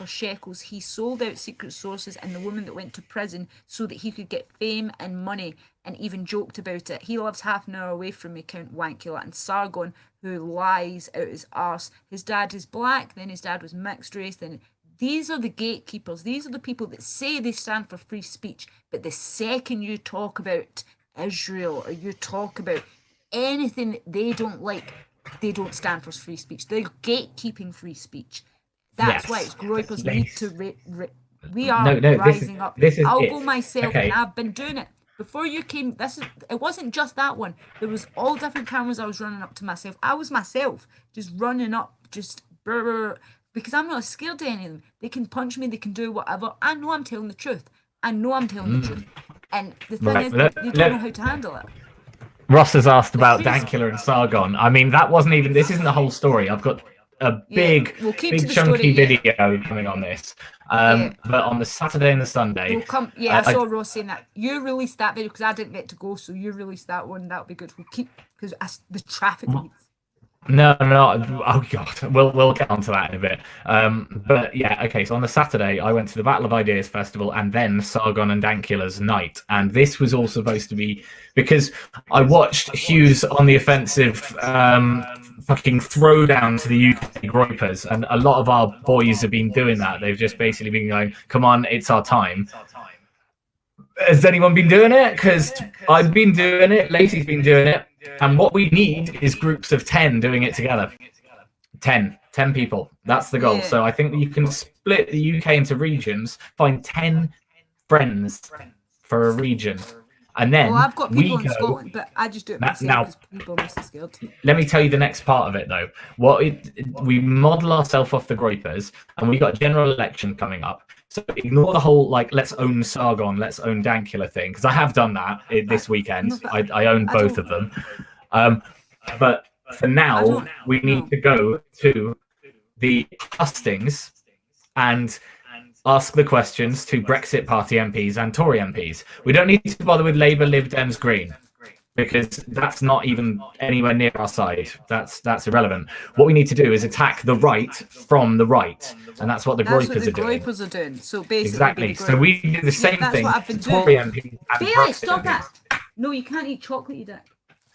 shekels. He sold out secret sources and the woman that went to prison so that he could get fame and money, and even joked about it. He lives half an hour away from me, Count Wankula, and Sargon, who lies out his arse. His dad is black, then his dad was mixed race, then these are the gatekeepers. These are the people that say they stand for free speech, but the second you talk about Israel or you talk about anything that they don't like, they don't stand for free speech. They're gatekeeping free speach. That's why it's groypers need to. We are rising up. I'll go myself, and I've been doing it before you came. It wasn't just that one. There was all different cameras. I was running up to myself. I was myself, just running up, just because I'm not scared of any of them. They can punch me. They can do whatever. I know I'm telling the truth. And the thing is, you don't know how to handle it. Ross has asked about Dankula and Sargon. I mean, that wasn't even. This isn't the whole story. I've got a big chunky video coming on this. But on the Saturday and the Sunday, I saw Ross saying that you released that video because I didn't get to go, so you released that one. That'll be good. We'll keep because the traffic needs. No. Oh god, we'll get onto that in a bit. But yeah, okay. So on the Saturday, I went to the Battle of Ideas festival and then Sargon and Dankula's night, and this was all supposed to be because I watched Hughes on the Offensive fucking throwdown to the UK groypers, and a lot of our boys have been doing that. They've just basically been going, "Come on, it's our time." Has anyone been doing it? Because I've been doing it. Lacey's been doing it. And what we need is groups of 10 doing it together. 10 people. That's the goal. So I think that you can split the UK into regions, find 10 friends for a region. And then I've got people in Scotland, but I just do it myself because people are mostly scared. Let me tell you the next part of it, though. We model ourselves off the groypers, and we got a general election coming up. So ignore the whole, like, let's own Sargon, let's own Dankula thing, because I have done that this weekend. I own both of them. But for now, we need to go to the hustings and ask the questions to Brexit Party MPs and Tory MPs. We don't need to bother with Labour, Lib Dems, Green, because that's not even anywhere near our side. That's irrelevant. What we need to do is attack the right from the right, and that's what the groypers are doing. So basically, exactly. So we do the same thing. What I've been Tory doing. MPs and Bailey, Brexit stop MPs. that! No, you can't eat chocolate, you dick.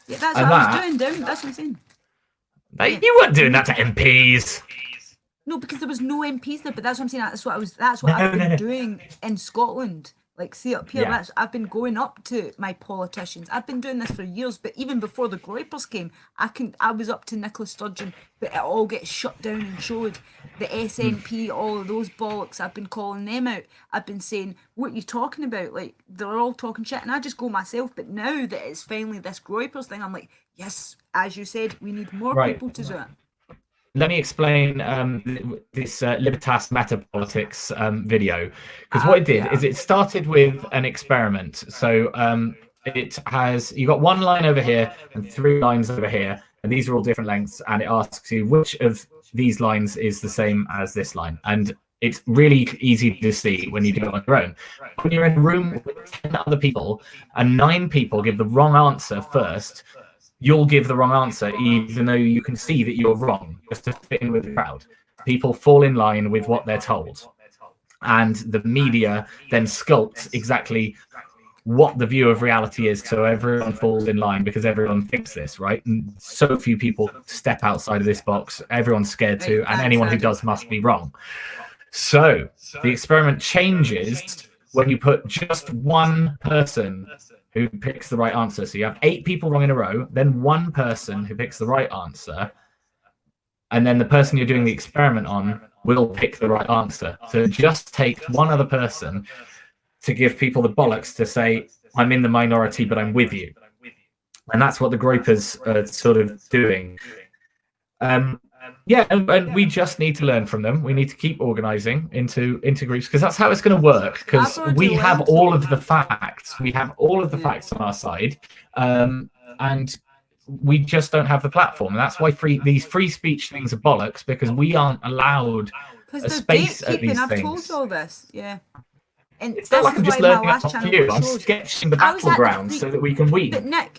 Yeah, that's what I was doing, Down. That's what I'm saying. You weren't doing that to MPs. No, because there was no MPs there, but that's what I'm saying. That's what I've been doing in Scotland. Like, see up here, I've been going up to my politicians. I've been doing this for years, but even before the groypers came, I was up to Nicola Sturgeon, but it all gets shut down and showed. The SNP, all of those bollocks, I've been calling them out. I've been saying, what are you talking about? Like, they're all talking shit, and I just go myself. But now that it's finally this groypers thing, I'm like, yes, as you said, we need more people to do it. Let me explain this Libertas Metapolitics video, because what it did is it started with an experiment. So you got one line over here and 3 lines over here, and these are all different lengths, and it asks you which of these lines is the same as this line. And it's really easy to see when you do it on your own. When you're in a room with 10 other people and 9 people give the wrong answer first, you'll give the wrong answer, even though you can see that you're wrong, just to fit in with the crowd. People fall in line with what they're told. And the media then sculpts exactly what the view of reality is, so everyone falls in line because everyone thinks this, right? And so few people step outside of this box. Everyone's scared to, and thanks, anyone who Adam. does must be wrong. So the experiment changes when you put just one person who picks the right answer. So you have 8 people wrong in a row, then one person who picks the right answer, and then the person you're doing the experiment on will pick the right answer. So it just takes one other person to give people the bollocks to say, I'm in the minority, but I'm with you. And that's what the gropers are sort of doing. Yeah, and we just need to learn from them. We need to keep organizing into groups, because that's how it's going to work, because we have all of the facts. We have all of the facts on our side, and we just don't have the platform. And that's why these free speech things are bollocks, because we aren't allowed a space at these I've things. told you all this, yeah. And it's not like I'm just learning off you. I'm sketching the battleground so that we can win. But Nick,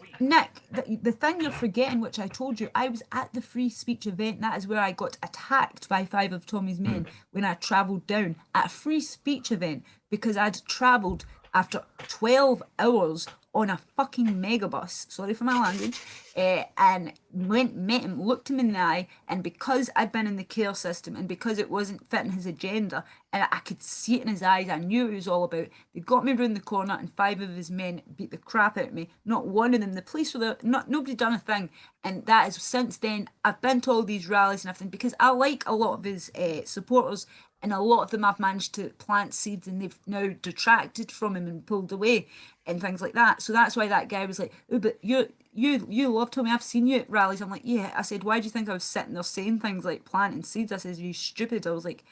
the thing you're forgetting, which I told you, I was at the free speech event. That is where I got attacked by 5 of Tommy's men when I travelled down at a free speech event, because I'd travelled after 12 hours on a fucking megabus, sorry for my language, and met him, looked him in the eye, and because I'd been in the care system and because it wasn't fitting his agenda, and I could see it in his eyes, I knew what it was all about. They got me round the corner and 5 of his men beat the crap out of me. Not one of them, the police were there, nobody done a thing. And that is, since then, I've been to all these rallies and everything, because I like a lot of his supporters, and a lot of them I've managed to plant seeds, and they've now detracted from him and pulled away and things like that. So that's why that guy was like, oh, but you love Tommy, I've seen you at rallies. I'm like, yeah. I said, why do you think I was sitting there saying things like planting seeds? I said, you stupid. I was like,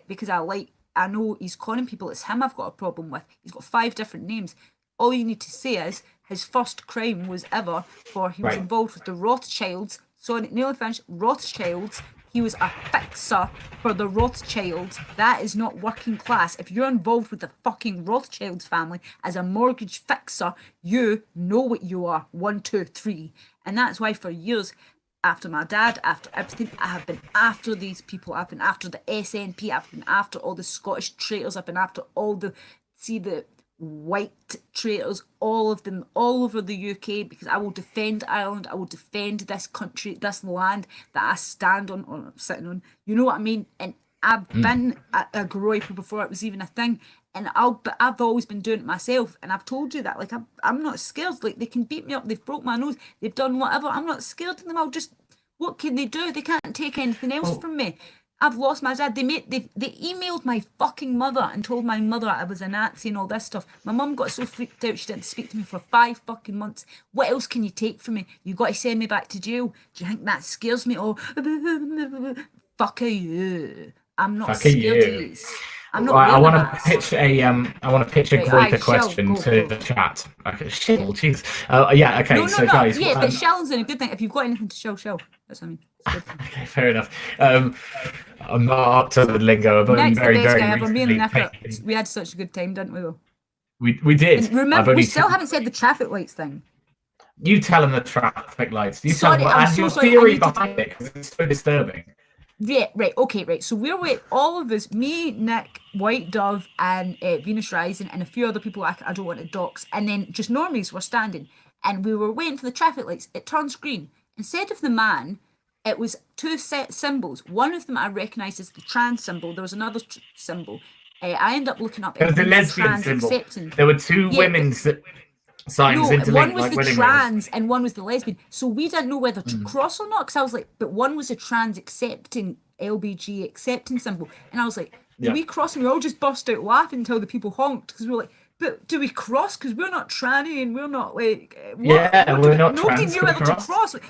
because I know he's conning people. It's him I've got a problem with. He's got 5 different names. All you need to say is his first crime was ever for he was involved with the Rothschilds. So nearly finished. Rothschilds. He was a fixer for the Rothschilds. That is not working class. If you're involved with the fucking Rothschilds family as a mortgage fixer, you know what you are. 1, 2, 3. And that's why for years, after my dad, after everything, I have been after these people. I've been after the SNP. I've been after all the Scottish traitors. I've been after all the white traitors, all of them, all over the UK, because I will defend Ireland. I will defend this country, this land that I stand on, or I'm sitting on. You know what I mean? And I've been a groiper before it was even a thing. And I've always been doing it myself. And I've told you that, like, I'm not scared. Like, they can beat me up. They've broke my nose. They've done whatever. I'm not scared of them. What can they do? They can't take anything else from me. I've lost my dad. They emailed my fucking mother and told my mother I was a Nazi and all this stuff. My mum got so freaked out she didn't speak to me for 5 fucking months. What else can you take from me? You got to send me back to jail. Do you think that scares me? Or fuck you. I'm not scared of you. I'm not. I want to pitch a Groiper question to the chat. Okay, shill, jeez. Yeah, okay. No, guys, yeah, but shell's a good thing. If you've got anything to shell. That's what I mean. Okay, fair enough. I'm not up to the lingo. I've only very recently. We had such a good time, didn't we? Though we did. And remember, we still haven't said the traffic lights thing. You tell them the traffic lights. You tell them, and your theory behind it, because it's so disturbing. Yeah, right. So we're with all of us, me, Nick, White Dove, and Venus Rising, and a few other people I don't want to dox, and then just normies were standing, and we were waiting for the traffic lights. It turns green. Instead of the man, it was 2 set symbols. One of them I recognised as the trans symbol. There was another symbol. I ended up looking up. It was the lesbian symbol. Accepting. There were 2 women's signs interlinked. One was the trans and one was the lesbian. So we didn't know whether to cross or not, because I was like, but one was a trans accepting, LBG accepting symbol. And I was like, do we cross? And we all just burst out laughing until the people honked, because we were like, but do we cross? Because we're not tranny and we're not like... we're not nobody trans. knew whether to cross. Like,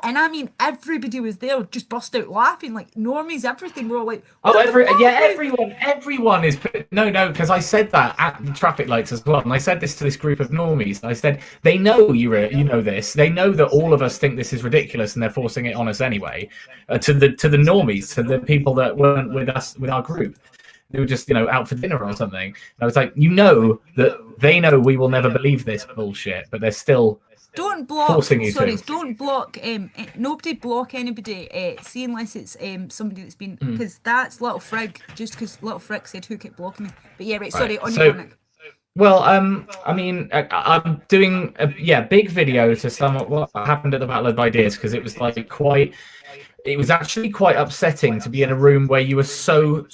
and I mean, everybody was there, just burst out laughing, like normies, everything. We were like... everyone is... No, because I said that at the traffic lights as well. And I said this to this group of normies. I said, they know you know this. They know that all of us think this is ridiculous and they're forcing it on us anyway. To the normies, to the people that weren't with us, with our group. They were just, out for dinner or something. And I was like, that they know we will never believe this bullshit, but they're still forcing you to. Don't block. Nobody block anybody. See, unless it's somebody that's been, because that's Little Frig. Just because Little Frig said who kept blocking me. But yeah, right. Sorry, on your Nick. Well, I mean, I'm doing a big video to sum up what happened at the Battle of Ideas, because it was like it was actually quite upsetting to be in a room where you were so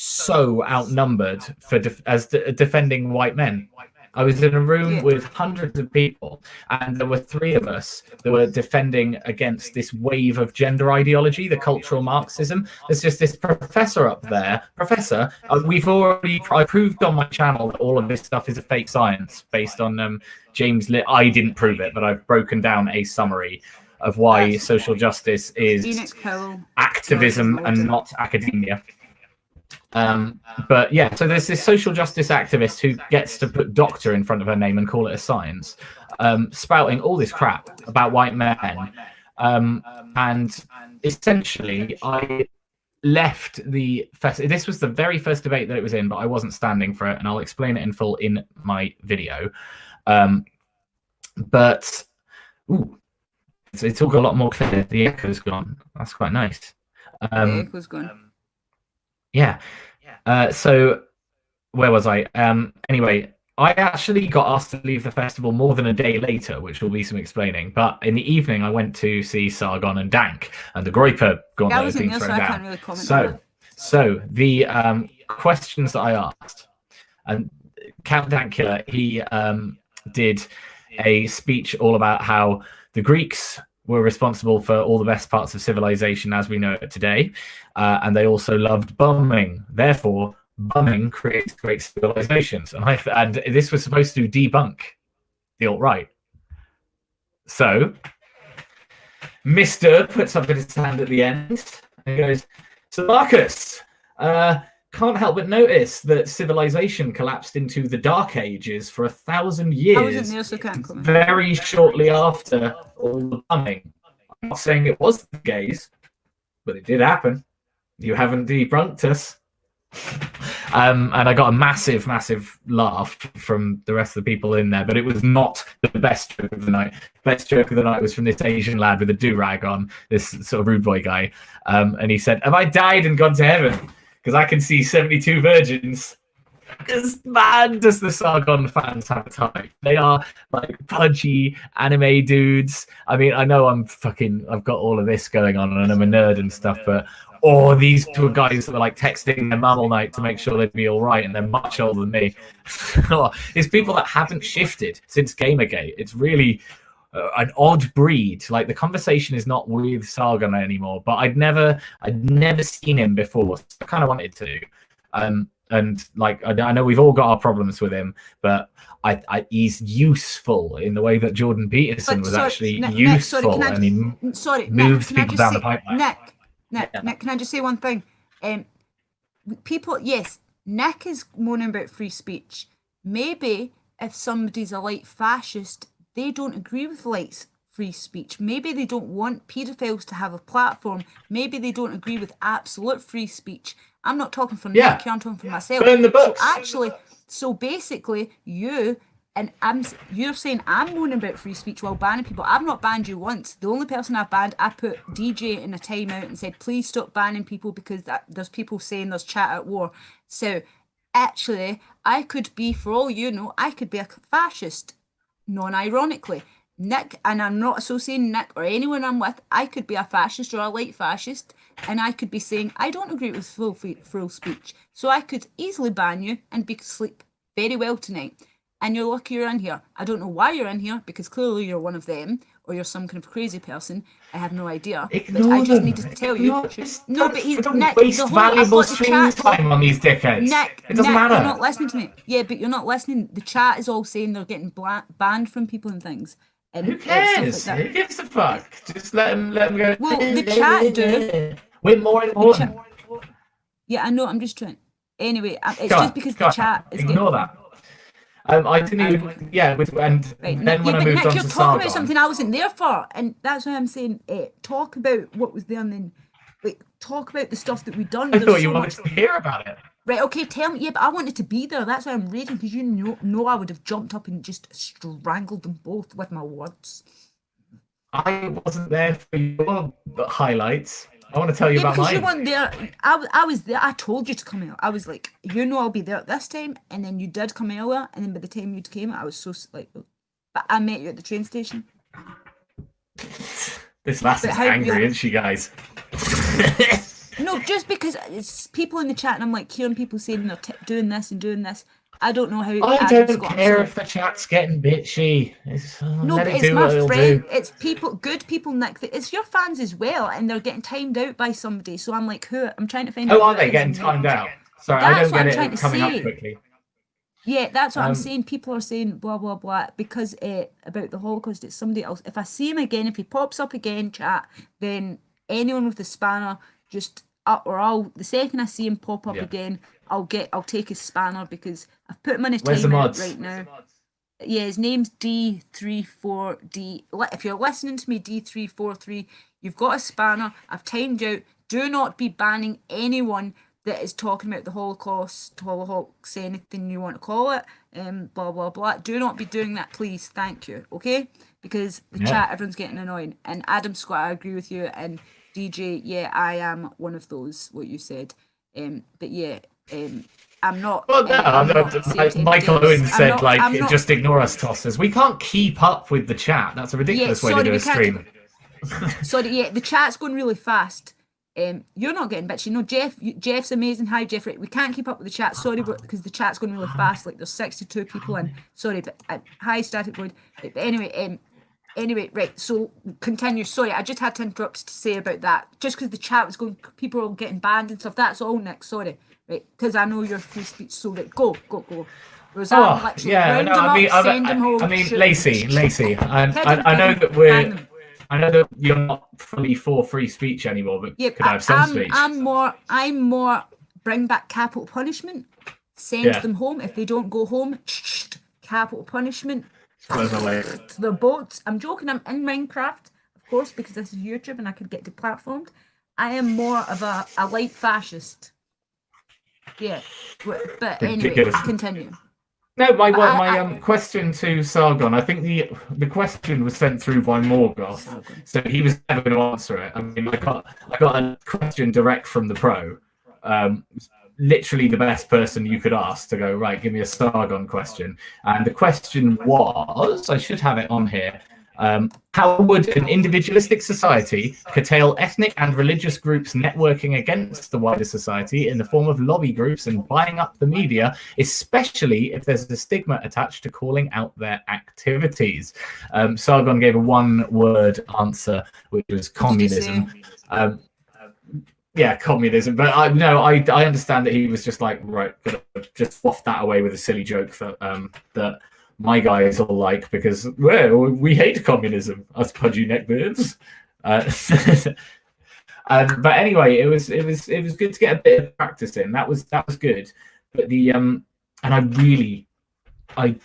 outnumbered for defending white men. I was in a room Yeah. with hundreds of people, and there were three of us that were defending against this wave of gender ideology, the cultural Marxism. There's just this professor up there. Professor, I proved on my channel that all of this stuff is a fake science based on James Litt. I didn't prove it, but I've broken down a summary of why social justice is activism and not academia. But yeah, so there's this social justice activist who gets to put doctor in front of her name and call it a science, spouting all this crap about white men. And essentially, I left the this was the very first debate that it was in, but I wasn't standing for it, and I'll explain it in full in my video. But it's all got a lot more clear. The echo's gone. That's quite nice. The echo's gone. Yeah. So where was I? Anyway, I actually got asked to leave the festival more than a day later, which will be some explaining. But in the evening, I went to see Sargon and Dank, and the Groiper gauntlet had been thrown down. I can't really comment on that. So the questions that I asked, and Count Dankula, he did a speech all about how the Greeks were responsible for all the best parts of civilization as we know it today, and they also loved bumming. Therefore, bumming creates great civilizations. And this was supposed to debunk the alt-right. So, Mr. puts up his hand at the end and goes, "So Marcus, can't help but notice that civilization collapsed into the Dark Ages for 1,000 years. I wasn't there, so can't comment. Very shortly after all the bumming. I'm not saying it was the gays, but it did happen. You haven't debunked us." And I got a massive laugh from the rest of the people in there, but it was not the best joke of the night. Best joke of the night was from this Asian lad with a do-rag on, this sort of rude boy guy. And he said, "Have I died and gone to heaven? Because I can see 72 virgins." Because man, does the Sargon fans have a type. They are like pudgy anime dudes. I mean, I know I've got all of this going on and I'm a nerd and stuff, but these two guys that were like texting their mum all night to make sure they'd be all right, and they're much older than me. It's people that haven't shifted since Gamergate. It's really an odd breed. Like, the conversation is not with Sargon anymore, but I'd never seen him before, so I kind of wanted to. And like, I know we've all got our problems with him, but he's useful in the way that Jordan Peterson was actually useful, and he moves people down the pipeline. Nick, can I just say one thing? People, yes, Nick is moaning about free speech. Maybe if somebody's a light fascist, they don't agree with light free speech. Maybe they don't want paedophiles to have a platform. Maybe they don't agree with absolute free speech. I'm not talking for Nick, I'm talking for myself. Burn the books. So basically, you're saying I'm moaning about free speech while banning people. I've not banned you once. The only person I've banned, I put DJ in a timeout and said, please stop banning people because there's people saying there's chat at war. So actually, I could be, for all you know, I could be a fascist, non-ironically. Nick, and I'm not associating Nick or anyone I'm with, I could be a fascist or a light fascist, and I could be saying I don't agree with full speech. So I could easily ban you and sleep very well tonight. And you're lucky you're in here. I don't know why you're in here, because clearly you're one of them, or you're some kind of crazy person. I have no idea. Ignore I just them. need to tell you. No, but don't waste valuable stream time on these dickheads. Nick, it doesn't matter. You're not listening to me. Yeah, but you're not listening. The chat is all saying they're getting banned from people and things. And who cares? Who gives a fuck? Just let them go. Well, the chat do. We're more important. Yeah, I know. I'm just trying. Anyway, it's just because the chat is ignore that. I didn't even, then when I moved on to you're talking about something I wasn't there for, and that's why I'm saying, talk about what was there, and then talk about the stuff that we've done. I thought you wanted to hear about it. Right, okay, tell me. Yeah, but I wanted to be there. That's why I'm raging, because you know I would have jumped up and just strangled them both with my words. I wasn't there for your highlights. I want to tell you about because mine. you weren't there. I was there. I told you to come out. I was like, I'll be there at this time, and then you did come earlier, and then by the time you'd came, I was so like, but I met you at the train station. This lass is angry, isn't she, guys? No, just because it's people in the chat, and I'm like hearing people saying they're doing this and doing this. I don't know how. I don't care if the chat's getting bitchy. No, let but it it's do my what it'll friend. do. It's people, good people, Nick. It's your fans as well, and they're getting timed out by somebody. So I'm like, who? I'm trying to find out. Oh, are they getting timed out? Sorry, That's I don't what I'm get trying it to coming up say. quickly. Yeah, that's what I'm saying. People are saying blah blah blah because about the Holocaust. It's somebody else. If I see him again, if he pops up again, chat, then anyone with the spanner just the second I see him pop up again, I'll take his spanner because I've put him in his timeout right now. Yeah, his name's D34D. If you're listening to me, D343, you've got a spanner. I've timed out. Do not be banning anyone that is talking about the Holocaust, Holocaust, anything you want to call it, blah, blah, blah. Do not be doing that, please. Thank you, okay? Because the chat, everyone's getting annoying. And Adam Scott, I agree with you. And DJ, yeah, I am one of those, what you said. But yeah, I'm not. Well, no, Michael Owen said, just ignore us, tossers. We can't keep up with the chat. That's a ridiculous way to do a stream. Sorry, yeah, the chat's going really fast. You're not getting bitchy. No, Jeff's amazing. Hi, Jeff. Right, we can't keep up with the chat. Sorry, but because the chat's going really fast. Like there's 62 people in. Sorry, but hi, Static Void. But anyway, right. So continue. Sorry, I just had to interrupt to say about that. Just because the chat was going, people are all getting banned and stuff. That's all, Nick. Sorry, right? Because I know your free speech. So right, go. Roseanne, I mean, Lacy. I know that I know that you're not fully for free speech anymore, but could I have some speech? I'm more bring back capital punishment, send them home. If they don't go home, capital punishment to the boats. I'm joking, I'm in Minecraft, of course, because this is YouTube and I could get deplatformed. I am more of a light fascist. Yeah, but anyway, continue. No, my question to Sargon, I think the question was sent through by Morgoth, so he was never going to answer it. I mean, I got a question direct from the pro, literally the best person you could ask to go, right, give me a Sargon question. And the question was, I should have it on here, how would an individualistic society curtail ethnic and religious groups networking against the wider society in the form of lobby groups and buying up the media, especially if there's a stigma attached to calling out their activities? Sargon gave a one-word answer, which was communism. Yeah, communism. But I understand that he was just like, right, gonna just waft that away with a silly joke that my guys all like, because we hate communism, us pudgy neckbeards. But anyway, it was good to get a bit of practice in. That was good. But and I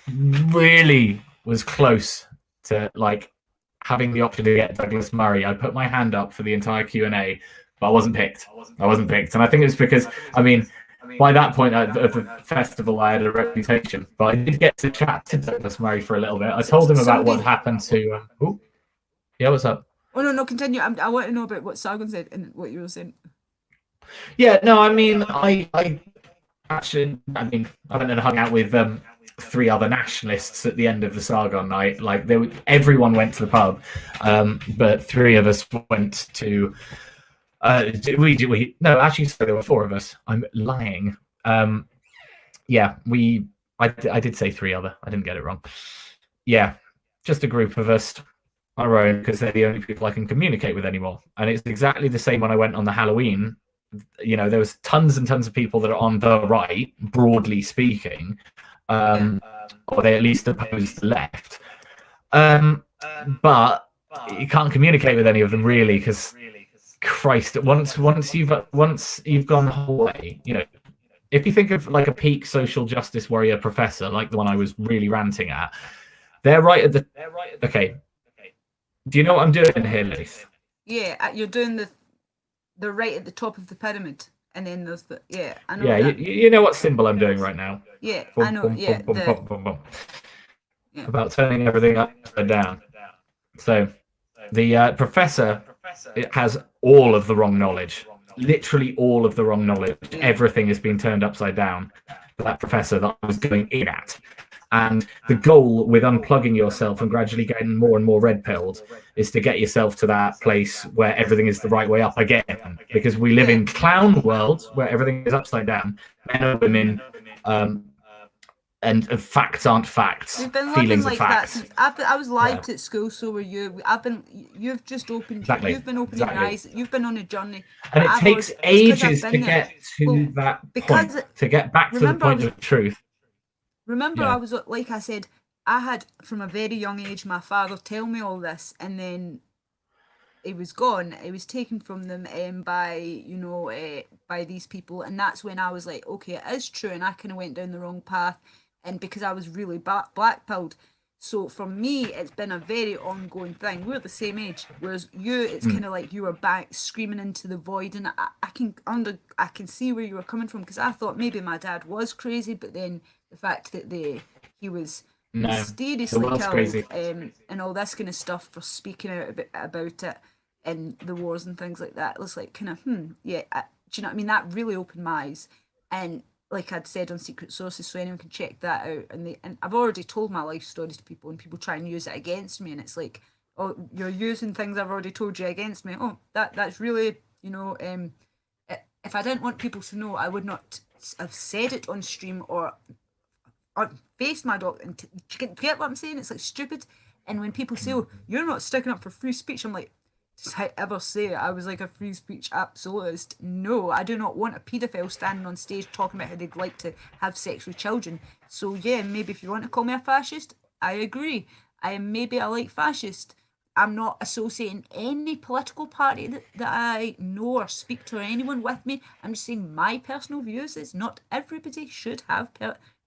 really was close to like having the option to get Douglas Murray. I put my hand up for the entire Q&A, but I wasn't picked. And I think it's because, I mean, by that point of the festival, I had a reputation, but I did get to chat to Douglas Murray for a little bit. I told him about what happened to. Yeah, what's up? Oh no, continue. I want to know about what Sargon said and what you were saying. Yeah, no, I mean, I went and hung out with 3 other nationalists at the end of the Sargon night. Like everyone went to the pub, but 3 of us went to. No, actually, so there were 4 of us. I'm lying. I did say 3 other. I didn't get it wrong. Yeah, just a group of us, our own, because they're the only people I can communicate with anymore. And it's exactly the same when I went on the Halloween. You know, there was tons and tons of people that are on the right, broadly speaking, or they at least oppose the left. But you can't communicate with any of them really, because Christ, once you've gone the whole way, you know, if you think of like a peak social justice warrior professor, like the one I was really ranting at, they're right at the. Okay, do you know what I'm doing here, Lace? Yeah, you're doing the right at the top of the pyramid, and then there's the I know. Yeah, you know what symbol I'm doing right now? Yeah, I know. Yeah, about turning everything upside down. So the professor it has all of the wrong knowledge, literally all of the wrong knowledge. Everything is being turned upside down for that professor that I was going in at. And the goal with unplugging yourself and gradually getting more and more red pilled is to get yourself to that place where everything is the right way up again. Because we live in clown world where everything is upside down. Men and women, and facts aren't facts. We've been feelings living like are that facts. since I was live at school, so were you. You've just opened. Exactly. You've been opening your eyes. You've been on a journey. And it takes ages to get to that point, to get back to the point of truth. Remember, I was, like I said, I had from a very young age my father tell me all this, and then he was gone. It was taken from them by by these people, and that's when I was like, okay, it is true, and I kind of went down the wrong path, and because I was really blackpilled. So for me, it's been a very ongoing thing. We're the same age, whereas you, it's kind of like you were back screaming into the void, and I can see where you were coming from, because I thought maybe my dad was crazy, but then the fact that he was mysteriously killed and all this kind of stuff for speaking out about it and the wars and things like that, it was like kind of do you know what I mean? That really opened my eyes. And like I'd said on Secret Sources, so anyone can check that out. And I've already told my life stories to people, and people try and use it against me, and it's like, oh, you're using things I've already told you against me. Oh, that's really, if I didn't want people to know, I would not have said it on stream or faced my dog. And get what I'm saying? It's like stupid. And when people say, oh, you're not sticking up for free speech, I'm like, did I ever say I was like a free speech absolutist? No, I do not want a paedophile standing on stage talking about how they'd like to have sex with children. So yeah, maybe if you want to call me a fascist, I agree. Maybe I like fascist. I'm not associating any political party that I know or speak to, or anyone with me. I'm just saying my personal views is not everybody should have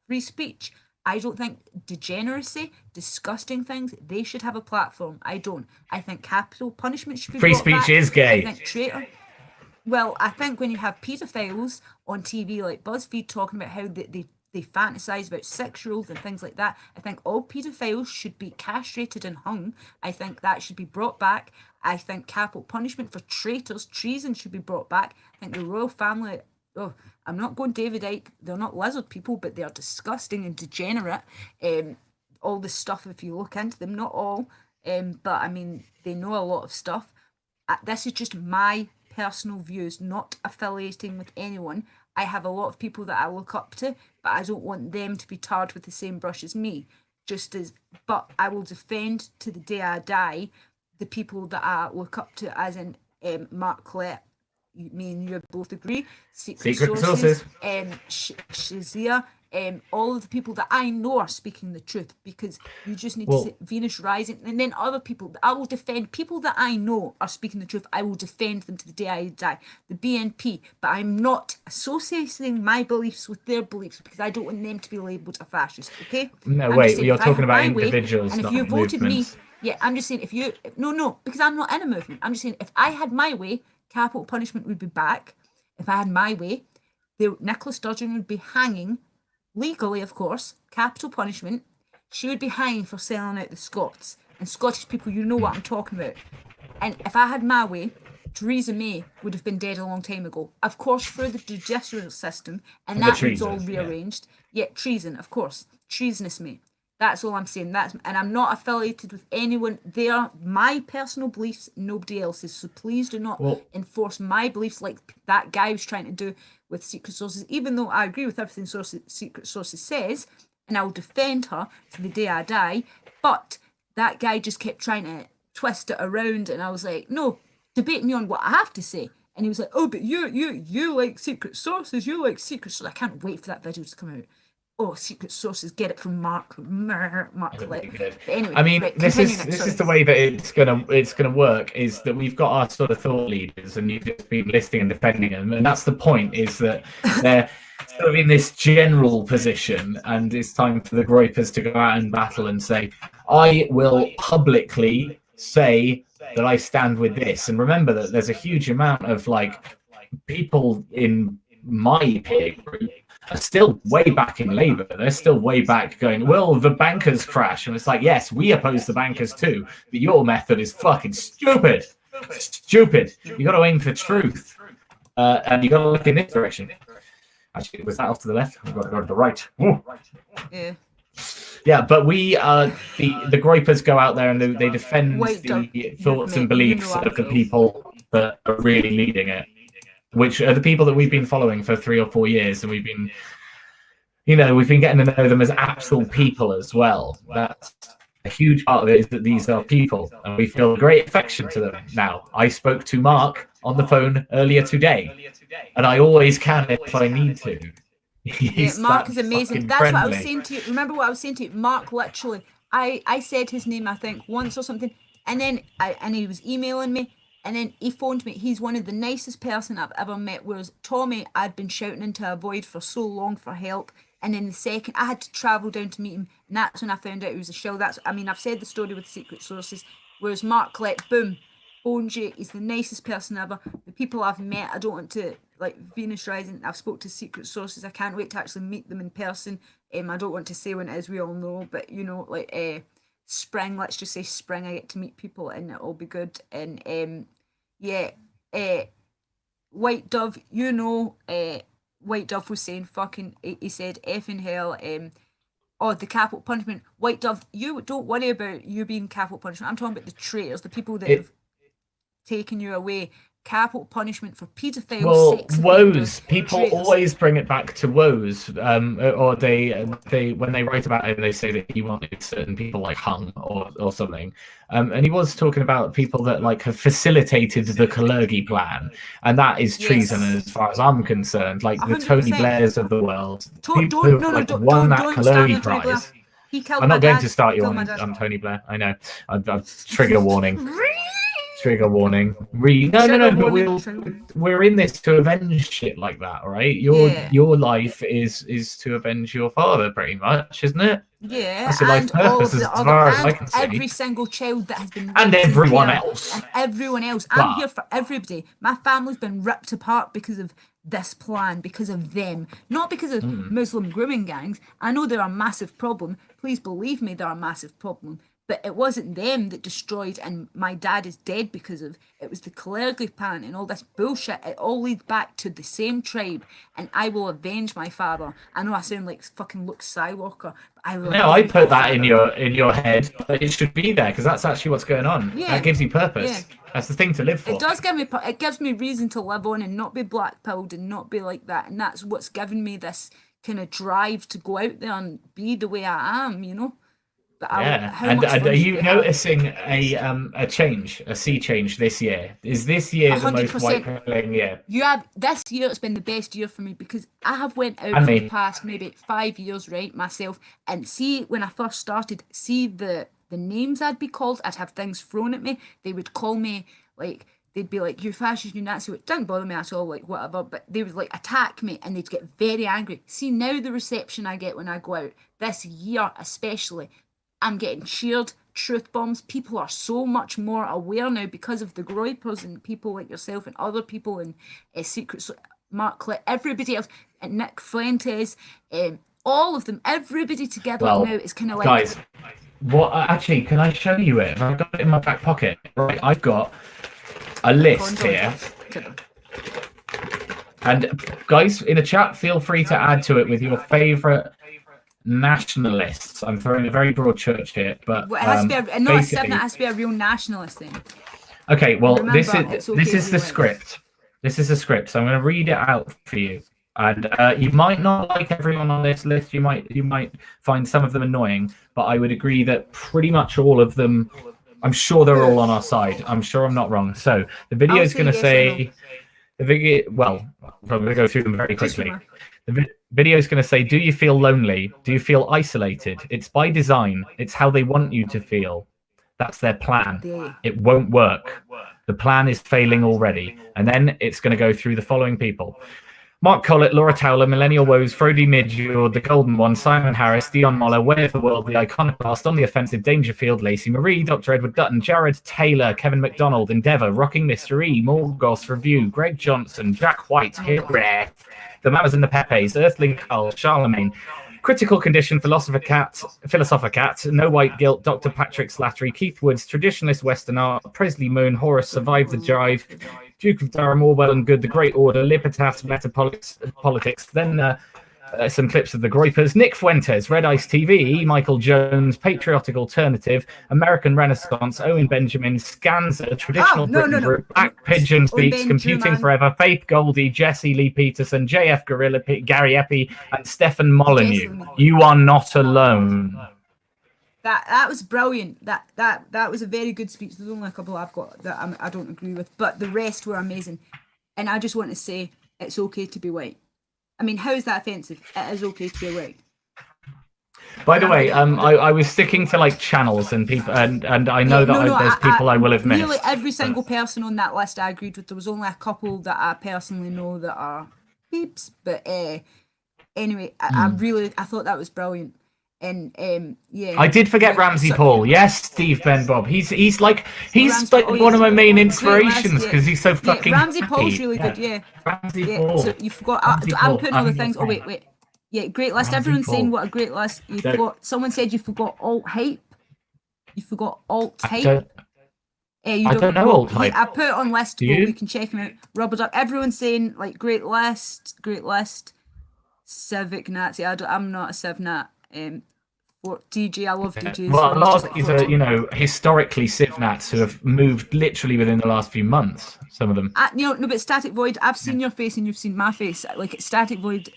free speech. I don't think degeneracy, disgusting things, they should have a platform. I don't. I think capital punishment should be free brought speech back. is gay. I think well, I think when you have paedophiles on TV like BuzzFeed talking about how they fantasize about 6-year-olds and things like that, I think all paedophiles should be castrated and hung. I think that should be brought back. I think capital punishment for traitors, treason should be brought back. I think the royal family, I'm not going David Icke, they're not lizard people, but they're disgusting and degenerate. All this stuff, if you look into them, not all, but I mean, they know a lot of stuff. This is just my personal views, not affiliating with anyone. I have a lot of people that I look up to, but I don't want them to be tarred with the same brush as me. But I will defend to the day I die the people that I look up to, as in Mark Collette. Me and you both agree. Secret Sources. Shazia. All of the people that I know are speaking the truth, because you just need to say Venus Rising, and then other people. I will defend people that I know are speaking the truth. I will defend them to the day I die. The BNP, but I'm not associating my beliefs with their beliefs, because I don't want them to be labelled a fascist. Okay? No, wait. You're talking about individuals, and not if you voted movements. me, I'm just saying no, because I'm not in a movement. I'm just saying if I had my way, capital punishment would be back. If I had my way, Nicola Sturgeon would be hanging. Legally, of course, capital punishment. She would be hanging for selling out the Scots. And Scottish people, you know what I'm talking about. And if I had my way, Theresa May would have been dead a long time ago. Of course, through the judicial system, and that was all rearranged. Yeah, treason, of course. Treasonous May. That's all I'm saying. And I'm not affiliated with anyone. They are my personal beliefs, nobody else's. So please do not enforce my beliefs like that guy was trying to do with Secret Sources, even though I agree with everything Secret Sources says, and I will defend her to the day I die. But that guy just kept trying to twist it around, and I was like, no, debate me on what I have to say. And he was like, oh, but you like Secret Sources, you like Secret Sources. I can't wait for that video to come out. Oh, Secret Sources, get it from Mark Collette. Anyway, I mean, this is the way that it's gonna work. Is that we've got our sort of thought leaders, and you've just been listing and defending them, and that's the point. Is that they're sort of in this general position, and it's time for the groypers to go out and battle and say, "I will publicly say that I stand with this." And remember that there's a huge amount of people in my peer group are still way back in Labour. They're still way back going, well, the bankers crash. And it's like, yes, we oppose the bankers too, but your method is fucking stupid. Stupid. You got to aim for truth, and you got to look in this direction. Actually, was that off to the left? We've got to go to the right. Ooh. Yeah. Yeah, but we the groypers go out there and they defend the thoughts and beliefs of the people that are really leading it, which are the people that we've been following for 3 or 4 years, and we've been getting to know them as actual people as well. That's a huge part of it, is that these are people, and we feel great affection to them now. I spoke to Mark on the phone earlier today, and I always can if I need to. Yeah, Mark is amazing. That's friendly. what I was saying to you. Remember what I was saying to you? Mark, literally, I said his name, I think, once or something, and then and he was emailing me, and then he phoned me. He's one of the nicest person I've ever met, whereas Tommy, I'd been shouting into a void for so long for help, and then the second I had to travel down to meet him, and that's when I found out he was a shill. I've said the story with secret sources, whereas Mark, like, boom, phones you. He's the nicest person ever. The people I've met, I don't want to, like, Venus Rising, I've spoke to secret sources. I can't wait to actually meet them in person. I don't want to say when it is, we all know, but like spring, let's just say spring, I get to meet people and it'll be good. And White Dove, White Dove was saying fucking, he said effing hell, the capital punishment. White Dove, you don't worry about you being capital punishment. I'm talking about the traitors, the people that have taken you away. Capital punishment for paedophiles, sex offenders, People traitors. always bring it back to woes, or they when they write about it, they say that he wanted certain people like hung or something. And he was talking about people that like have facilitated the Kalergi plan, and that is treason as far as I'm concerned. Like the 100%. Tony Blairs of the world, people who have won that Kalergi prize. He killed I'm my not going dad. to start you Killed on my dad. Tony Blair. I know. Trigger warning. Trigger warning. But we're in this to avenge shit like that, right? Your life is to avenge your father, pretty much, isn't it? Yeah, that's your life purpose, as far as I can see. Every single child that has been and everyone else. And everyone else. I'm here for everybody. My family's been ripped apart because of this plan, because of them, not because of Muslim grooming gangs. I know they're a massive problem. Please believe me, they're a massive problem. But it wasn't them that destroyed, and my dad is dead because of it. Was the Kalergi plan and all this bullshit. It all leads back to the same tribe, and I will avenge my father. I know I sound like fucking Luke Skywalker, but I will. No, I put that in your head, but it should be there because that's actually what's going on. Yeah. That gives you purpose. Yeah. That's the thing to live for. It gives me reason to live on and not be blackpilled and not be like that, and that's what's given me this kind of drive to go out there and be the way I am, But and are you noticing a change, a sea change this year? Is this year 100%. The most white pilling year? This year it's been the best year for me because I have went out for the past maybe 5 years, right, myself, and see when I first started, see the names I'd be called, I'd have things thrown at me. They would call me like, they'd be like, you fascist, you Nazi. It didn't bother me at all, like whatever, but they would like attack me and they'd get very angry. See now the reception I get when I go out, this year especially, I'm getting cheered, truth bombs. People are so much more aware now because of the groypers and people like yourself and other people in Secret Mark Clitt, everybody else, and Nick Fuentes, all of them, everybody together now is kind of like... Guys, actually, can I show you it? I've got it in my back pocket. Right, I've got a list here. And guys, in the chat, feel free to add to it with your favourite nationalists. I'm throwing a very broad church here, but it has to be not a seven. It has to be a real nationalist thing. Okay, well, this is the script. This is the script. So I'm going to read it out for you. And you might not like everyone on this list. You might find some of them annoying, but I would agree that pretty much all of them. I'm sure they're all on our side. I'm sure I'm not wrong. So the video is going to say the video. Well, I'm going to go through them very quickly. The video is going to say, do you feel lonely? Do you feel isolated? It's by design. It's how they want you to feel. That's their plan. It won't work. The plan is failing already. And then it's going to go through the following people. Mark Collett, Laura Towler, Millennial Woes, Frody Midgeward, The Golden One, Simon Harris, Dion Moller, Way of the World, The Iconoclast, On the Offensive, Dangerfield, Lacy-Marie, Dr. Edward Dutton, Jared Taylor, Kevin McDonald, Endeavour, Rocking Mystery, Morgos Review, Greg Johnson, Jack White, Here Rare, The Mamas and the Pepes, Earthling Cull, Charlemagne, Critical Condition, Philosopher Cat, No White Guilt, Dr. Patrick Slattery, Keith Woods, Traditionalist Western Art, Presley Moon, Horace, Survive the Jive, Duke of Durham, All Well and Good, The Great Order, Libertas, Politics, then some clips of the Groypers, Nick Fuentes, Red Ice TV, Michael Jones, Patriotic Alternative, American Renaissance, Owen Benjamin, Scanza, Traditional Britain Group, Black Pigeon Speaks, Computing Forever, Faith Goldie, Jesse Lee Peterson, JF Gorilla, Gary Eppie, and Stefan Molyneux. You are not alone. That was brilliant. That was a very good speech. There's only a couple I've got that I don't agree with, but the rest were amazing. And I just want to say it's okay to be white. I mean, how is that offensive? It is okay to be white. By the way, I was sticking to like channels and people, and I know there's people I will have missed. Nearly every single person on that list I agreed with. There was only a couple that I personally know that are peeps, but anyway, I thought that was brilliant. And yeah, I did forget Ramsey Paul. Yes, Steve Ben Bob. He's like one of my main inspirations because he's so fucking. Ramsey Paul's really good. Yeah, Ramsey Paul. So you forgot. I'm putting all the things. Oh wait. Yeah, great list. Everyone's saying what a great list. You forgot. Someone said you forgot alt hype. You forgot alt hype. I don't know alt hype. I put it on list. You can check him out. Rubber Duck. Everyone's saying like great list. Civic Nazi. I'm not a Civ Nat. DJ, I love DJs. Well, a lot of these are, historically Civnats who have moved literally within the last few months. Some of them. No, but Static Void. I've seen your face and you've seen my face. Like Static Void.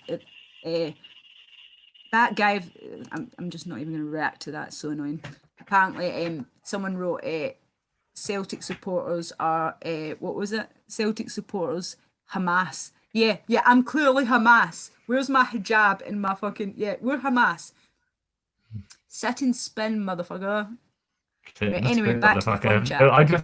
That guy. I'm just not even going to react to that. It's so annoying. Apparently, someone wrote Celtic supporters are what was it? Celtic supporters Hamas. Yeah. I'm clearly Hamas. Where's my hijab and my fucking we're Hamas. Sit and spin, motherfucker. Right, anyway, back to the fun chat. I want to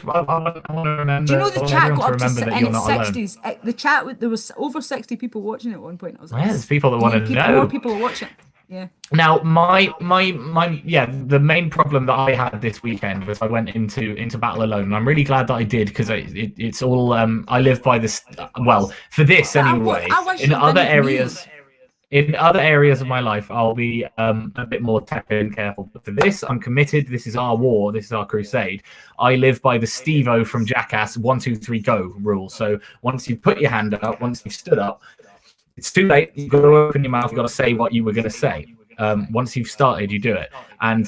remember. Do you know the chat got up to in its 60s? The chat, there was over 60 people watching at one point. I was like, there's people that want to know. More people are watching. Yeah. Now, the main problem that I had this weekend was I went into battle alone, and I'm really glad that I did because it's all I live by this. Well, for this anyway. In other areas. In other areas of my life, I'll be a bit more tepid and careful. But for this, I'm committed. This is our war. This is our crusade. I live by the Steve-O from Jackass 1, 2, 3, go rule. So once you put your hand up, once you've stood up, it's too late. You've got to open your mouth. You've got to say what you were going to say. Once you've started, you do it. And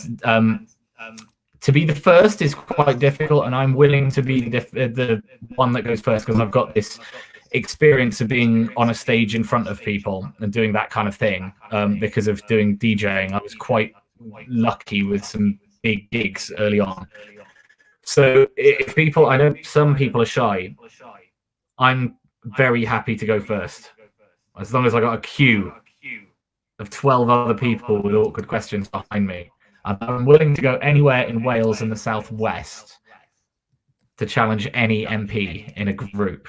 to be the first is quite difficult. And I'm willing to be the one that goes first because I've got this experience of being on a stage in front of people and doing that kind of thing because of doing DJing. I was quite lucky with some big gigs early on. So if people, I know some people are shy, I'm very happy to go first. As long as I got a queue of 12 other people with awkward questions behind me. I'm willing to go anywhere in Wales and the Southwest to challenge any MP in a group.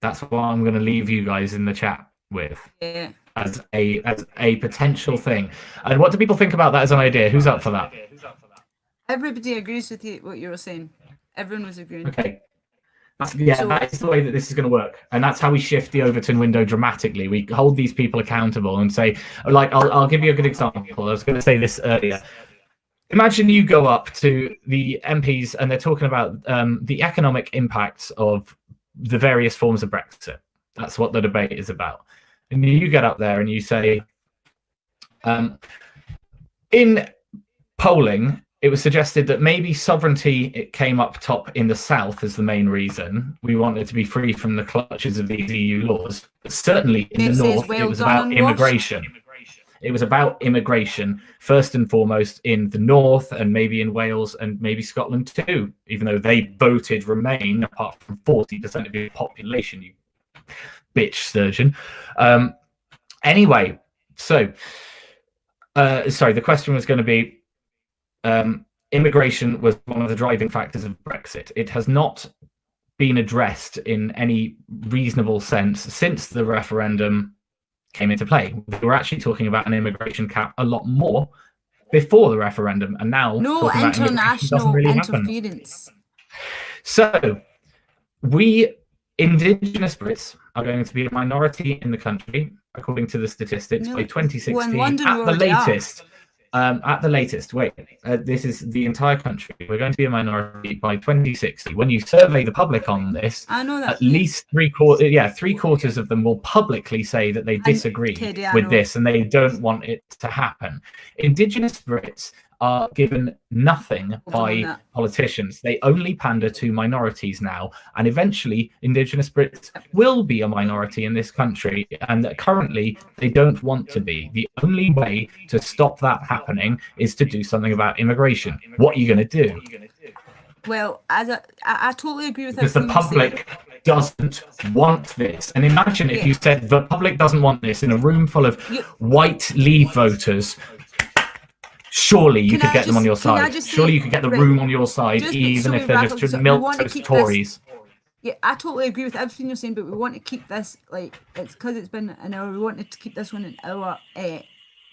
That's what I'm going to leave you guys in the chat with as a potential thing. And what do people think about that as an idea? Who's up for that? Everybody agrees with you what you were saying. Everyone was agreeing. Okay. That is the way that this is going to work. And that's how we shift the Overton window dramatically. We hold these people accountable and say, like, I'll give you a good example. I was going to say this earlier. Imagine you go up to the MPs and they're talking about the economic impacts of the various forms of Brexit. That's what the debate is about. And you get up there and you say, in polling, it was suggested that maybe sovereignty, it came up top in the south as the main reason. We wanted to be free from the clutches of these EU laws. But certainly in the north, it was about immigration. It was about immigration, first and foremost in the north and maybe in Wales and maybe Scotland too, even though they voted Remain, apart from 40% of the population, you bitch, Sturgeon. Anyway, so, sorry, the question was going to be, immigration was one of the driving factors of Brexit. It has not been addressed in any reasonable sense since the referendum came into play. We were actually talking about an immigration cap a lot more before the referendum, and now no international really interference. So, we Indigenous Brits are going to be a minority in the country. according to the statistics, by Well, in 2016 London, we at the already are. latest. At the latest, this is the entire country. We're going to be a minority by 2060. When you survey the public on this, I know that. at least three quarters of them will publicly say that they disagree Teddy, I with know. this and they don't want it to happen. Indigenous Brits are given nothing by politicians. They only pander to minorities now, and eventually Indigenous Brits will be a minority in this country, and currently they don't want to be. The only way to stop that happening is to do something about immigration. What are you going to do? Well, I totally agree with because the public doesn't want this. And imagine if you said the public doesn't want this in a room full of white Leave voters. Surely you could get them on your side. Surely you could get the room on your side, even if they're just milquetoast Tories. Yeah, I totally agree with everything you're saying, but we want to keep this, like, it's because it's been an hour, we wanted to keep this one an hour.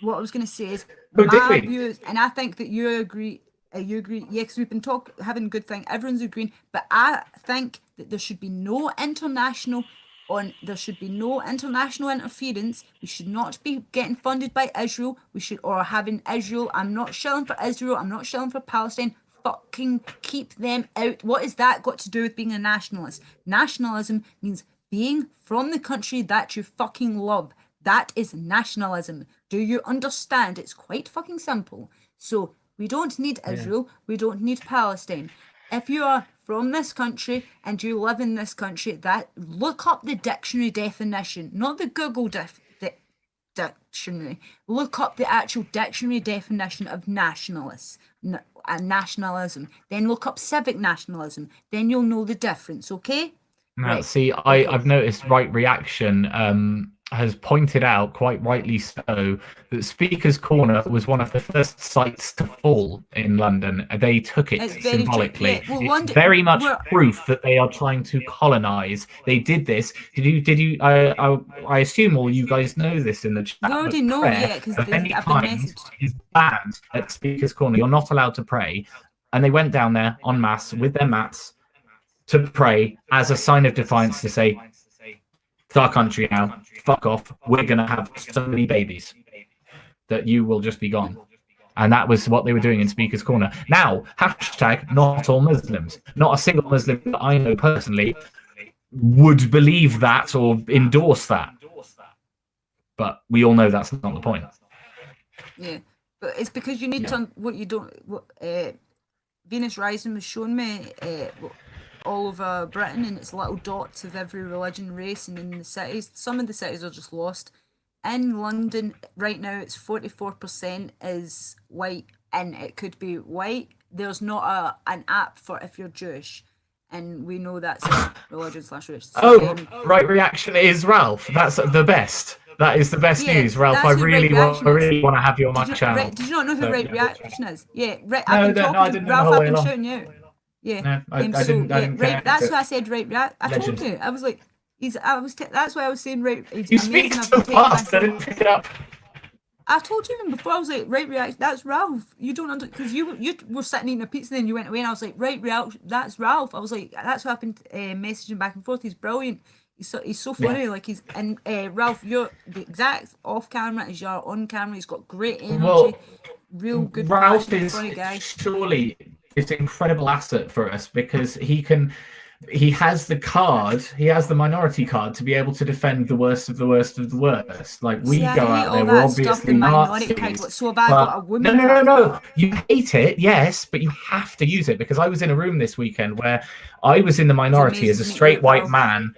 What I was going to say is, my views, and I think that you agree, yeah, because we've been having a good thing, everyone's agreeing, but I think that there should be no international interference. We should not be getting funded by Israel. Or having Israel. I'm not shilling for Israel. I'm not shilling for Palestine. Fucking keep them out. What has that got to do with being a nationalist? Nationalism means being from the country that you fucking love. That is nationalism. Do you understand? It's quite fucking simple. So we don't need Israel. We don't need Palestine. If you are from this country and you live in this country, look up the dictionary definition, not the Google dictionary. Look up the actual dictionary definition of nationalists and nationalism. Then look up civic nationalism. Then you'll know the difference. Okay? Now, see, I've noticed Right Reaction has pointed out, quite rightly so, that Speaker's Corner was one of the first sites to fall in London. They took it symbolically. Yeah, well, it's very much proof that they are trying to colonise. They did this. Did you? I assume all you guys know this in the chat. We already know, yeah, because I've been is banned at Speaker's Corner. You're not allowed to pray, and they went down there en masse with their mats to pray as a sign of defiance to say, it's our country now, fuck off, we're going to have so many babies that you will just be gone. And that was what they were doing in Speaker's Corner. Now, hashtag not all Muslims. Not a single Muslim that I know personally would believe that or endorse that. But we all know that's not the point. Yeah, but it's because you need to, what you don't, Venus Rising was showing me, all over Britain, and it's little dots of every religion, race, and in the cities. Some of the cities are just lost. In London, right now, it's 44% is white, and it could be white. There's not an app for if you're Jewish, and we know that's a religion/race. So, Right Reaction is Ralph. That's the best. That is the best news, Ralph. I really want to have you on my channel. Did you not know who Right Reaction is? Yeah, right. No, I didn't know. Ralph, I've been shouting you out. Yeah, no, I didn't right. That's why I said right. I told you. I was like, that's why I was saying right. You speak so fast. I didn't pick it up. I told you even before. I was like, right reaction. That's Ralph. You don't because you were sitting eating a pizza, and then you went away, and I was like, right reaction. That's Ralph. I was like, that's what I've been messaging back and forth. He's brilliant. He's so funny. Like Ralph, you're the exact off camera as you are on camera. He's got great energy. Real good. Ralph is funny guy. Surely. It's an incredible asset for us because he has the minority card to be able to defend the worst of the worst of the worst. Like we go out there, we're obviously Nazis. So bad, but a woman no. You hate it, yes, but you have to use it because I was in a room this weekend where I was in the minority as a straight white man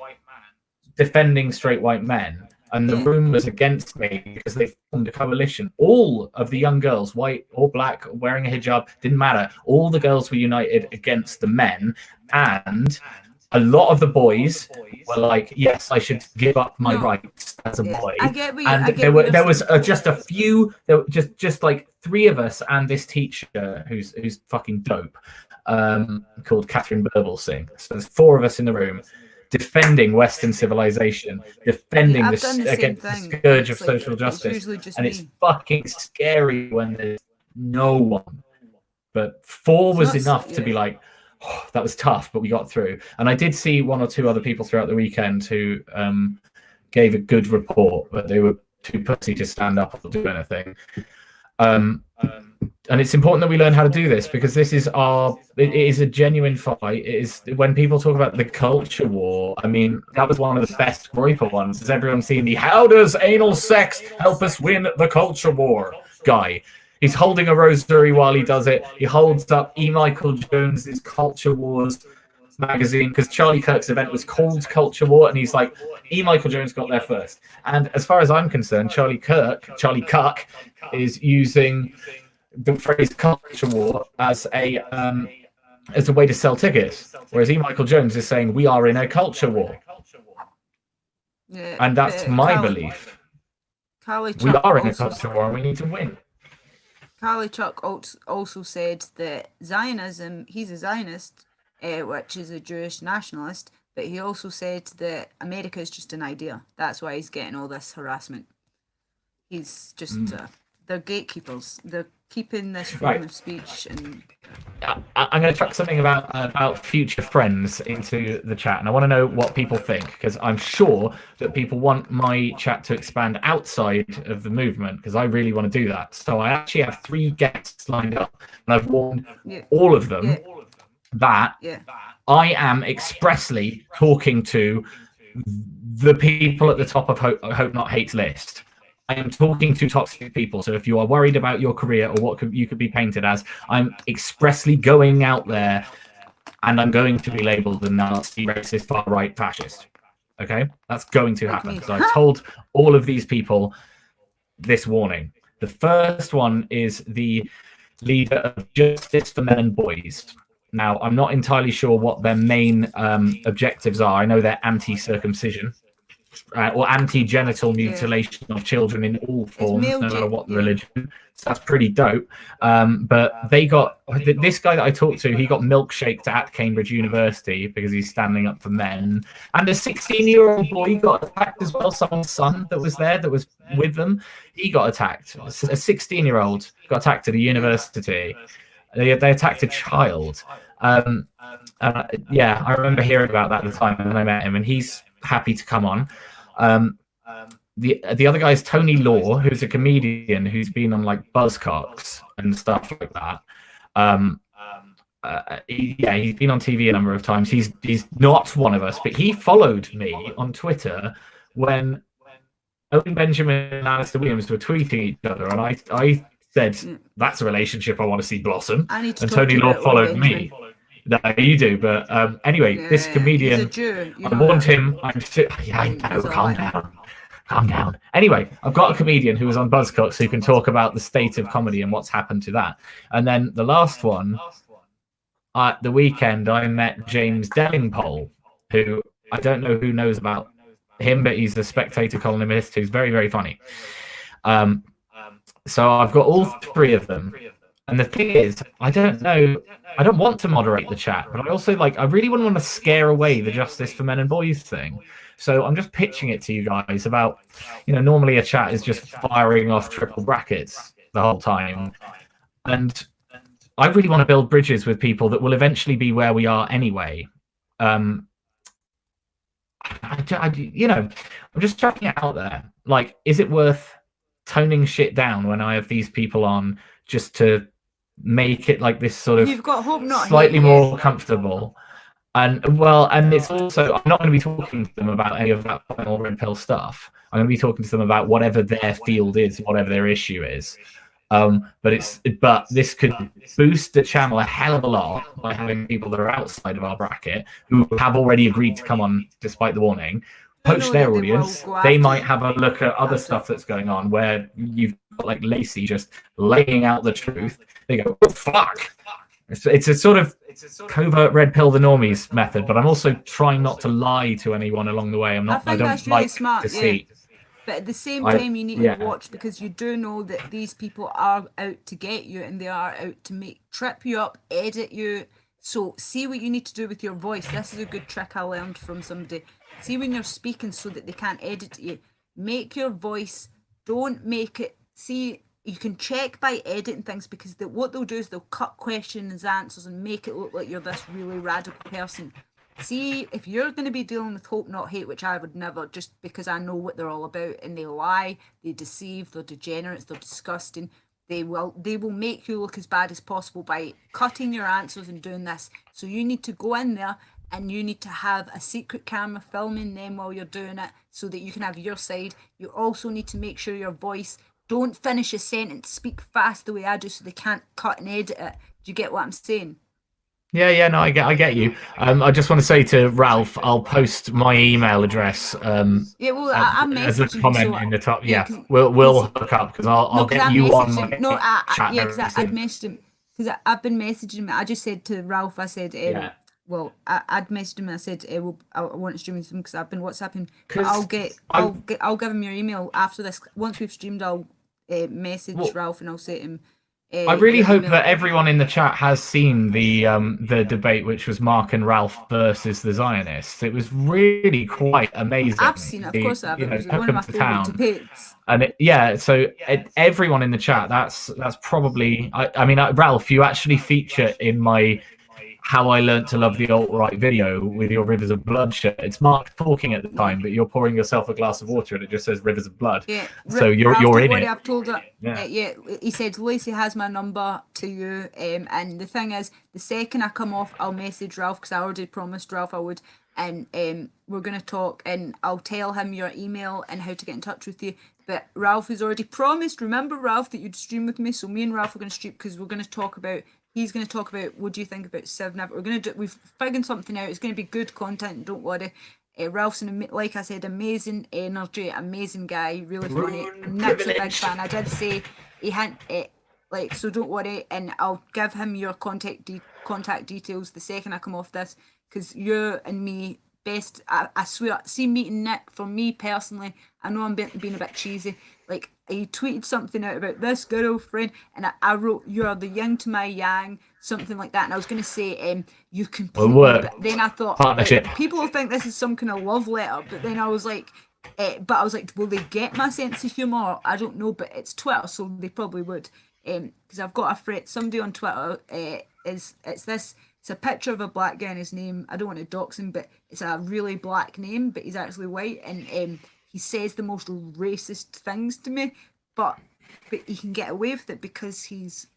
defending straight white men. And the room was against me because they formed a coalition. All of the young girls, white or black, wearing a hijab, didn't matter. All the girls were united against the men. And a lot of the boys were like, yes, I should give up my rights as a boy. There was just a few, just like three of us and this teacher who's fucking dope, called Catherine Burblesing. So there's four of us in the room. Defending Western civilization, defending against the scourge of social justice, and it's fucking scary when there's no one. But four was enough to be like, oh, that was tough, but we got through. And I did see one or two other people throughout the weekend who gave a good report, but they were too pussy to stand up or do anything. And it's important that we learn how to do this, because this is it is a genuine fight. It is, when people talk about the culture war, I mean, that was one of the best Groyper ones. Has everyone seen the "How does anal sex help us win the culture war" guy? He's holding a rosary while he does it. He holds up E. Michael Jones's Culture Wars magazine, because Charlie Kirk's event was called Culture War, and he's like, E. Michael Jones got there first. And as far as I'm concerned, Charlie Kirk is using the phrase culture war as a way to sell tickets, whereas E. Michael Jones is saying we are in a culture war. Yeah, and that's my belief. We are in a culture war and we need to win. Carly Chuck also said that Zionism, he's a Zionist, which is a Jewish nationalist, but he also said that America is just an idea. That's why he's getting all this harassment. He's just, they're gatekeepers. They're keeping this freedom of speech. And I'm going to chuck something about future friends into the chat, and I want to know what people think, because I'm sure that people want my chat to expand outside of the movement, because I really want to do that. So I actually have 3 guests lined up, and I've warned all of them that I am expressly talking to the people at the top of Hope Not Hate's list. I am talking to toxic people. So if you are worried about your career or what you could be painted as, I'm expressly going out there, and I'm going to be labeled a Nazi, racist, far-right, fascist. Okay? That's going to happen, because I've told all of these people this warning. The first one is the leader of Justice for Men and Boys. Now, I'm not entirely sure what their main objectives are. I know they're anti-circumcision. Or anti-genital mutilation of children in all forms, no matter what the religion. So that's pretty dope. But they got this guy that I talked to. He got milkshaked at Cambridge University because he's standing up for men. And a 16-year-old boy got attacked as well. Someone's son that was there, that was with them, he got attacked. A 16-year-old got attacked at a university. They attacked a child. Yeah, I remember hearing about that at the time when I met him, and he's happy to come on. The other guy is Tony Law, who's a comedian who's been on like Buzzcocks and stuff like that. He's been on TV a number of times. He's not one of us, but he followed me on Twitter when Owen Benjamin and Alistair Williams were tweeting each other, and I said, that's a relationship I want to see blossom. And Tony Law followed me. No, you do, but anyway, this comedian, I warned him. Calm down. Anyway, I've got a comedian who was on Buzzcocks who can talk about the state of comedy and what's happened to that. And then the last one, at the weekend, I met James Dellingpole, who I don't know who knows about him, but he's a Spectator columnist who's very, very funny. So I've got all 3 of them. And the thing is, I don't want to moderate the chat, but I really wouldn't want to scare away the Justice for Men and Boys thing. So I'm just pitching it to you guys about, normally a chat is just firing off triple brackets the whole time. And I really want to build bridges with people that will eventually be where we are anyway. I'm just chucking it out there. Like, is it worth toning shit down when I have these people on just to make it like this sort of You've got Hope Not slightly more comfortable? And it's also, I'm not going to be talking to them about any of that final red pill stuff. I'm going to be talking to them about whatever their field is, whatever their issue is. But this could boost the channel a hell of a lot by having people that are outside of our bracket who have already agreed to come on despite the warning, poach their audience. They might have a look at other stuff that's going on where you've got like Lacey just laying out the truth. They go, oh, fuck. It's a sort of covert red pill the normies method, but I'm also trying not to lie to anyone along the way. I don't like deceit. But at the same time, you need to watch, because you do know that these people are out to get you, and they are out to trip you up, edit you. So see what you need to do with your voice. This is a good trick I learned from somebody. See when you're speaking so that they can't edit you. Make your voice, don't make it, you can check by editing things, because what they'll do is they'll cut questions, answers, and make it look like you're this really radical person. see, if you're going to be dealing with hope not hate, which I would never, just because I know what they're all about, and they lie, they deceive, they're degenerates, they're disgusting. They will make you look as bad as possible by cutting your answers and doing this. So you need to go in there and you need to have a secret camera filming them while you're doing it so that you can have your side. You also need to make sure your voice, don't finish a sentence, speak fast the way I do so they can't cut and edit it. Do you get what I'm saying? Yeah, no, I get you. I just want to say to Ralph, I'll post my email address Yeah, well, I'm as a messaging comment you, so in the top. yeah, Yeah, because we'll hook up because I'll because get I you on messaged my him. No, chat and yeah, because I'd everything. messaged him because I've been messaging him. I just said to Ralph, I said, Yeah, well, I'd messaged him. And I said, well, I want to stream with him because I've been WhatsApping. But because I'll give him your email after this. Once we've streamed, I'll message well, Ralph and I'll say to him, I really your hope email. that everyone in the chat has seen the debate, which was Mark and Ralph versus the Zionists. It was really quite I've amazing. seen it, of They, course I have. you It know, was took one of them my to favourite town, debates. and everyone in the chat. That's probably. I mean, Ralph, you actually feature in my How I Learned to Love the Alt-Right video with your Rivers of Blood shirt. It's Mark talking at the Yeah. time, but you're pouring yourself a glass of water and it just says Rivers of Blood. Yeah, So Ralph, you're don't in worry, it. I've told her. Yeah. Yeah, he said Lacey has my number to you, and the thing is, the second I come off, I'll message Ralph because I already promised Ralph I would, and we're gonna talk, and I'll tell him your email and how to get in touch with you. But Ralph has already promised. Remember, Ralph, that you'd stream with me. So me and Ralph are gonna stream because we're gonna talk about. He's gonna talk about what do you think about Seven. We're gonna do. We've figured something out. It's gonna be good content. Don't worry. Ralph's like I said, amazing energy, amazing guy, really funny. Nick's a big fan. I did say he hadn't like, so don't worry, and I'll give him your contact details the second I come off this, because you and me best. I swear, see meeting Nick for me personally. I know I'm being a bit cheesy. Like he tweeted something out about this girlfriend, and I wrote "You're the yin to my yang," something like that. And I was gonna say, you completely. But then I thought, Partnership. people will think this is some kind of love letter. But then I was like, will they get my sense of humour? I don't know, but it's Twitter, so they probably would. Because I've got a friend, somebody on Twitter, it's a picture of a black guy and his name. I don't want to dox him, but it's a really black name, but he's actually white, and he says the most racist things to me, but he can get away with it because he's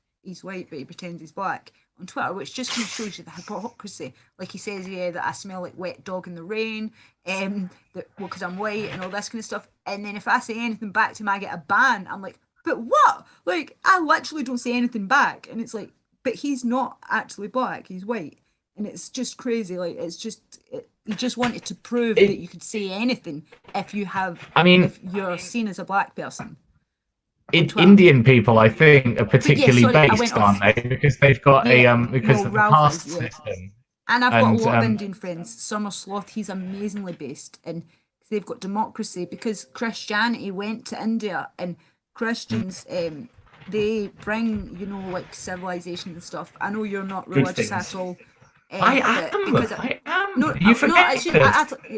white, but he pretends he's black on Twitter, which just kind of shows you the hypocrisy. Like he says, yeah, that I smell like wet dog in the rain, because I'm white and all this kind of stuff. And then if I say anything back to him, I get a ban. I'm like, but what? Like, I literally don't say anything back, and it's like, but he's not actually black; he's white, and it's just crazy. Like, it's just he just wanted to prove that you could say anything if if you're seen as a black person. Indian people, I think, are particularly sorry, based, aren't they? Because they've got because of the Ralph caste is, yeah. system. And I've got a lot of Indian friends. Summer Sloth, he's amazingly based, and they've got democracy because Christianity went to India, and Christians, they bring, like civilization and stuff. I know you're not religious at all. I am. No, you forget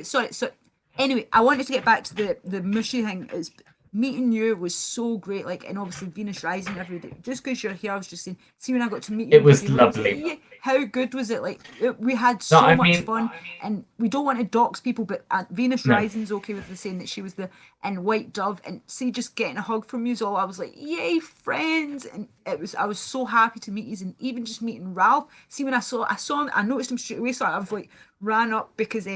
sorry. So anyway, I wanted to get back to the mushy thing. Is meeting you was so great, like, and obviously Venus Rising every day. Just because you're here, I was just saying. See, when I got to meet you, it was lovely. yeah, how good was it? Like, we had so much fun, and we don't want to dox people, but Venus Rising's okay with the saying that she was the and White Dove, and see, just getting a hug from you all, I was like, yay, friends! And I was so happy to meet you, and even just meeting Ralph. See, when I saw him, I noticed him straight away, so I was like, ran up because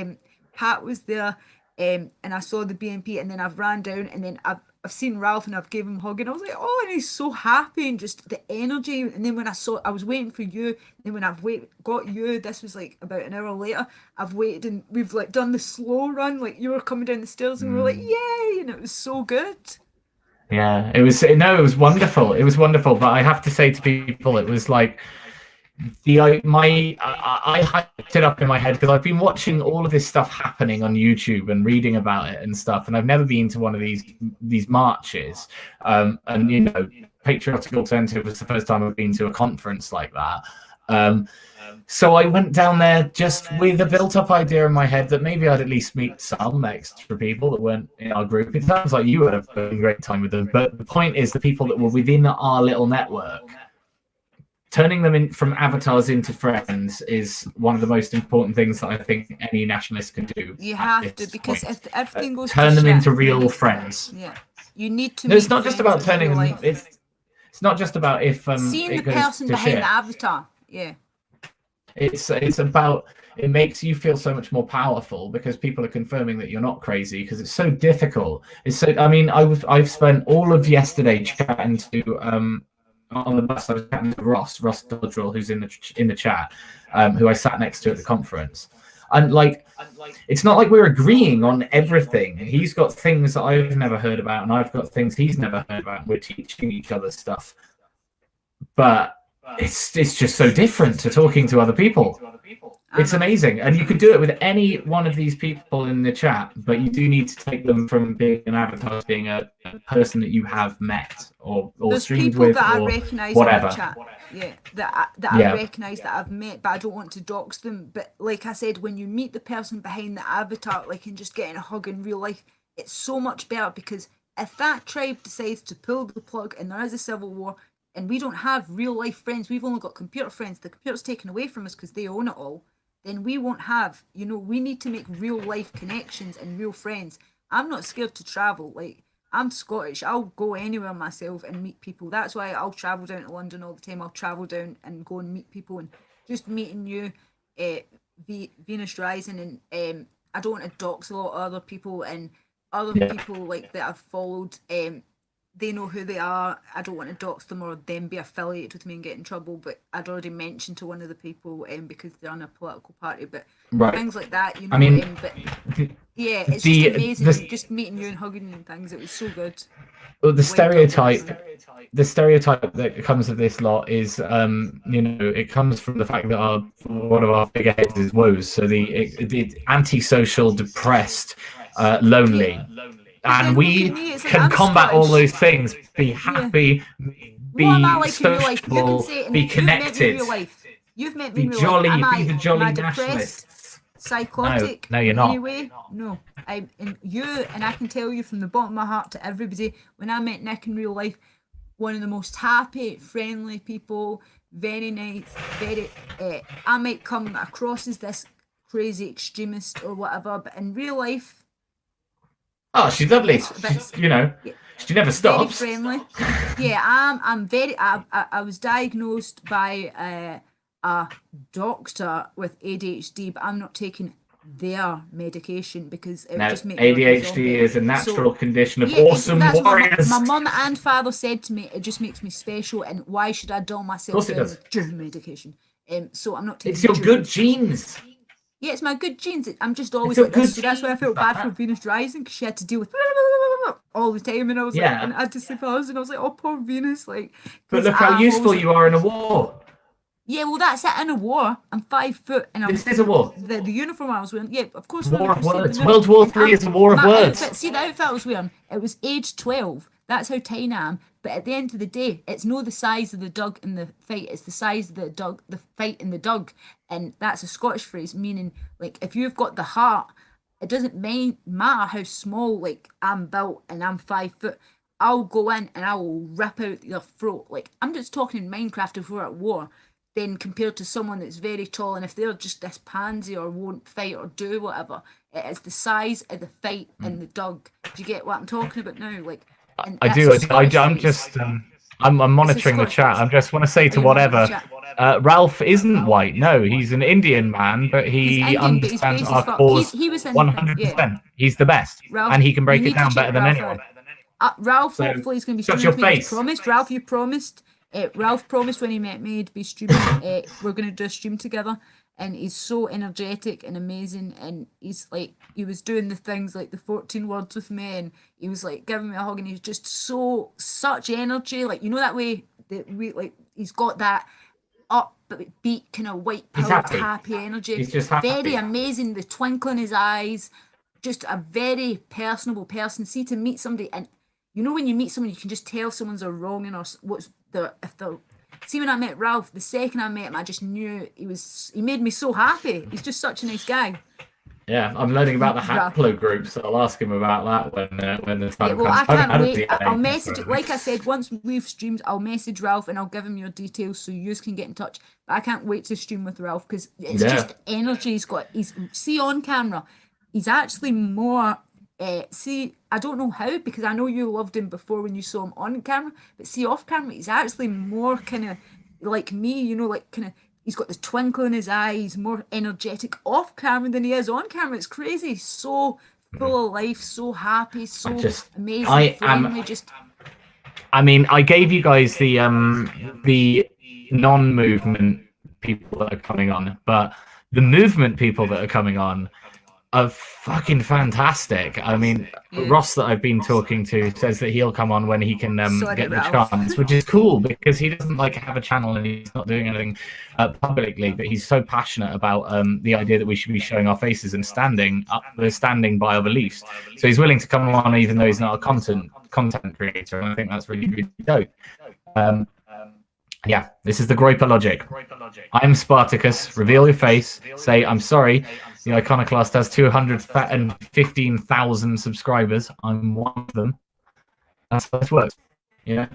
Pat was there. And I saw the BNP, and then I've ran down, and then I've seen Ralph, and I've given him a hug, and I was like, oh, and he's so happy, and just the energy. And then when I was waiting for you, and then when got you, this was like about an hour later. I've waited, and we've like done the slow run, like you were coming down the stairs, and we were like, yay! And it was so good. Yeah, it was wonderful. It was wonderful, but I have to say to people, it was like. I hyped it up in my head because I've been watching all of this stuff happening on YouTube and reading about it and stuff, and I've never been to one of these marches. And Patriotic Alternative was the first time I've been to a conference like that. So I went down there just with a built-up idea in my head that maybe I'd at least meet some extra people that weren't in our group. It sounds like you had a great time with them, but the point is the people that were within our little network turning them in from avatars into friends is one of the most important things that I think any nationalist can do. You have to, because if everything goes turn to them shit, into real friends. Yeah, you need to. No, it's not just about turning them. Life. It's not just about if seeing it the goes person to behind shit. the avatar. Yeah. It's about, it makes you feel so much more powerful because people are confirming that you're not crazy, because it's so difficult. It's so, I mean, I've spent all of yesterday chatting to on the bus. I was chatting to Ross Dodrell, who's in the chat, who I sat next to at the conference, and like, it's not like we're agreeing on everything. He's got things that I've never heard about, and I've got things he's never heard about, and we're teaching each other stuff. But it's just so different to talking to other people. It's amazing, and you could do it with any one of these people in the chat, but you do need to take them from being an avatar to being a person that you have met or streamed with that or I recognise whatever. In the chat. Yeah, that I recognise, that I've met, but I don't want to dox them. But like I said, when you meet the person behind the avatar, like, and just getting a hug in real life, it's so much better, because if that tribe decides to pull the plug and there is a civil war and we don't have real life friends, we've only got computer friends, the computer's taken away from us because they own it all, then we won't have, we need to make real life connections and real friends. I'm not scared to travel. Like, I'm Scottish. I'll go anywhere myself and meet people. That's why I'll travel down to London all the time. I'll travel down and go and meet people. And just meeting you, Venus Rising, and I don't want to dox a lot of other people, and other people like that I've followed. They know who they are. I don't want to dox them or them be affiliated with me and get in trouble. But I'd already mentioned to one of the people because they're in a political party. But things like that, I mean, but yeah, it's just amazing. Just meeting you and hugging you and things. It was so good. Well, the stereotype that comes with this lot is, it comes from the fact that one of our figureheads is woes. So the antisocial, depressed, lonely. And we can combat all those things, be happy, be sociable, be connected, You've met me be in real jolly, life. be the jolly nationalists. Psychotic? No, you're not. Anyway, no. And I can tell you from the bottom of my heart to everybody, when I met Nick in real life, one of the most happy, friendly people, very nice, very. I might come across as this crazy extremist or whatever, but in real life. Oh, she's lovely. She never stops. Very friendly. Yeah, I'm very. I was diagnosed by a doctor with ADHD, but I'm not taking their medication because it would just make ADHD is a natural condition of awesome warriors. My mum and father said to me, it just makes me special, and why should I dull myself down with German medication? So I'm not taking. It's your good genes. Yeah, it's my good genes. I'm just always like this, so that's why I felt bad for Venus Rising, because she had to deal with all the time, and I was like, and I had to say pause, and I was like, oh, poor Venus, like. But look how useful you are in a war. Yeah, well, that's it. In a war, I'm 5 foot, and this is a war. The uniform I was wearing, yeah, of course. War of words. World War III is a war of words. See, the outfit I was wearing, it was age 12. That's how tiny I am. But at the end of the day, it's no the size of the dug in the fight. It's the size of the fight in the dug. And that's a Scottish phrase, meaning, like, if you've got the heart, it doesn't matter how small, like, I'm built and I'm 5 foot. I'll go in and I will rip out your throat. Like, I'm just talking in Minecraft if we're at war. Then compared to someone that's very tall, and if they're just this pansy or won't fight or do whatever, it is the size of the fight in the dug. Do you get what I'm talking about now? Like, I do. I'm just. I'm monitoring the chat. I just want to say to whatever. Ralph isn't white. No, he's an Indian man, but he understands our cause 100%. He's the best, Ralph, and he can break it down better than anyone. Ralph, hopefully, is going to be streaming with me. He's promised. Ralph, you promised. Ralph promised when he met me he'd be streaming. We're going to do a stream together, and he's so energetic and amazing, and he's like, he was doing the things like the 14 words with me, and he was like giving me a hug, and he's just such energy, like, that way that we, like, he's got that upbeat kind of white power happy energy. He's just happy. Very amazing, the twinkle in his eyes, just a very personable person. See, to meet somebody, and when you meet someone, you can just tell someone's a wronging or what's see, when I met Ralph, the second I met him, I just knew he made me so happy. He's just such a nice guy. Yeah, I'm learning about the Ralph. haplogroups, so I'll ask him about that when the time Yeah, well, comes. I can't haven't wait. had a I'll DNA test message or it. Like I anything. said, once we've streamed, I'll message Ralph and I'll give him your details so you can get in touch. But I can't wait to stream with Ralph because it's Yeah. just energy he's got. He's see on camera, he's actually more. See, I don't know how because I know you loved him before when you saw him on camera, but see off camera, he's actually more kind of like me. You know, like kind of. He's got the twinkle in his eye. He's more energetic off camera than he is on camera. It's crazy. He's so full of life, so happy, I so just, amazing, I am. friendly. Just I mean, I gave you guys the non-movement people that are coming on, but the movement people that are coming on are fucking fantastic. I mean, yeah. Ross that I've been talking to says that he'll come on when he can Sorry, get the Ralph. chance, which is cool because he doesn't like have a channel and he's not doing anything publicly, but he's so passionate about the idea that we should be showing our faces and standing by our beliefs. So he's willing to come on even though he's not a content creator, and I think that's really, really dope. Yeah, this is the Groiper logic. I'm Spartacus. Reveal your face. Say, I'm sorry. The Iconoclast has 215,000 subscribers. I'm one of them. That's how this works. Yeah,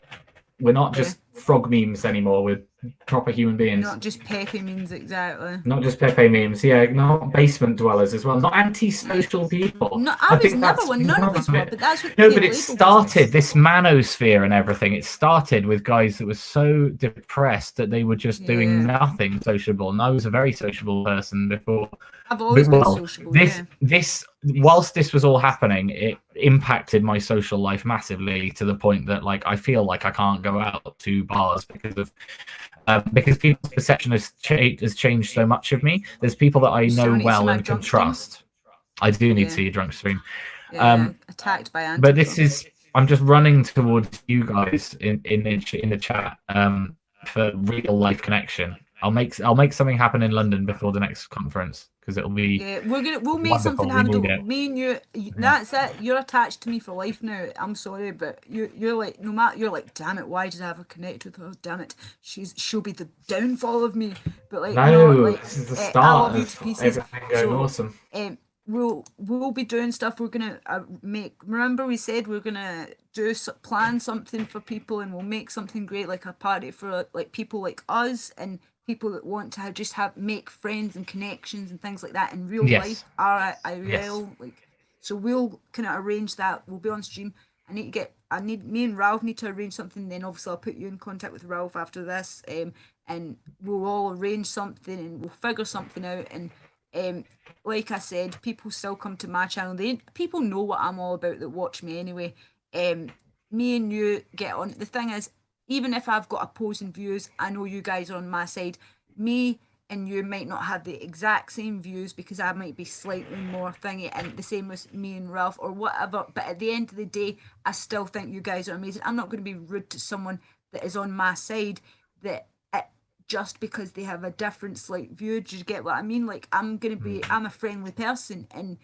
we're not just frog memes anymore. We're proper human beings. Not just Pepe means exactly. Not just Pepe memes. Yeah, not basement dwellers as well. Not antisocial people. No, I was never one. None of us were, but that's what. No, but it started this manosphere and everything. It started with guys that were so depressed that they were just doing nothing sociable. And I was a very sociable person before. I've always been sociable. This whilst this was all happening, it impacted my social life massively to the point that like I feel like I can't go out to bars because people's perception has changed so much of me. There's people that I know well and can trust. I do need to see a drunk stream. Attacked by but this is I'm just running towards you guys in the chat for real life connection. I'll make something happen in London before the next conference because it'll be we'll make something happen. Me and you, that's it. You're attached to me for life now. I'm sorry, but you're like no matter. You're like, damn it, why did I ever connect with her? Damn it, she'll be the downfall of me. But like this is the start of everything going awesome. We'll be doing stuff. We're gonna remember we said we're gonna plan something for people, and we'll make something great, like a party for like people like us and people that want to make friends and connections and things like that in real life, IRL. Like, so we'll kind of arrange that. We'll be on stream. Me and Ralph need to arrange something. Then obviously I'll put you in contact with Ralph after this, and we'll all arrange something and we'll figure something out. And like I said, people still come to my channel. People know what I'm all about that watch me anyway. Me and you get on. The thing is, even if I've got opposing views, I know you guys are on my side. Me and you might not have the exact same views because I might be slightly more thingy, and the same with me and Ralph or whatever. But at the end of the day, I still think you guys are amazing. I'm not going to be rude to someone that is on my side just because they have a different slight view. Do you get what I mean? Like I'm a friendly person, and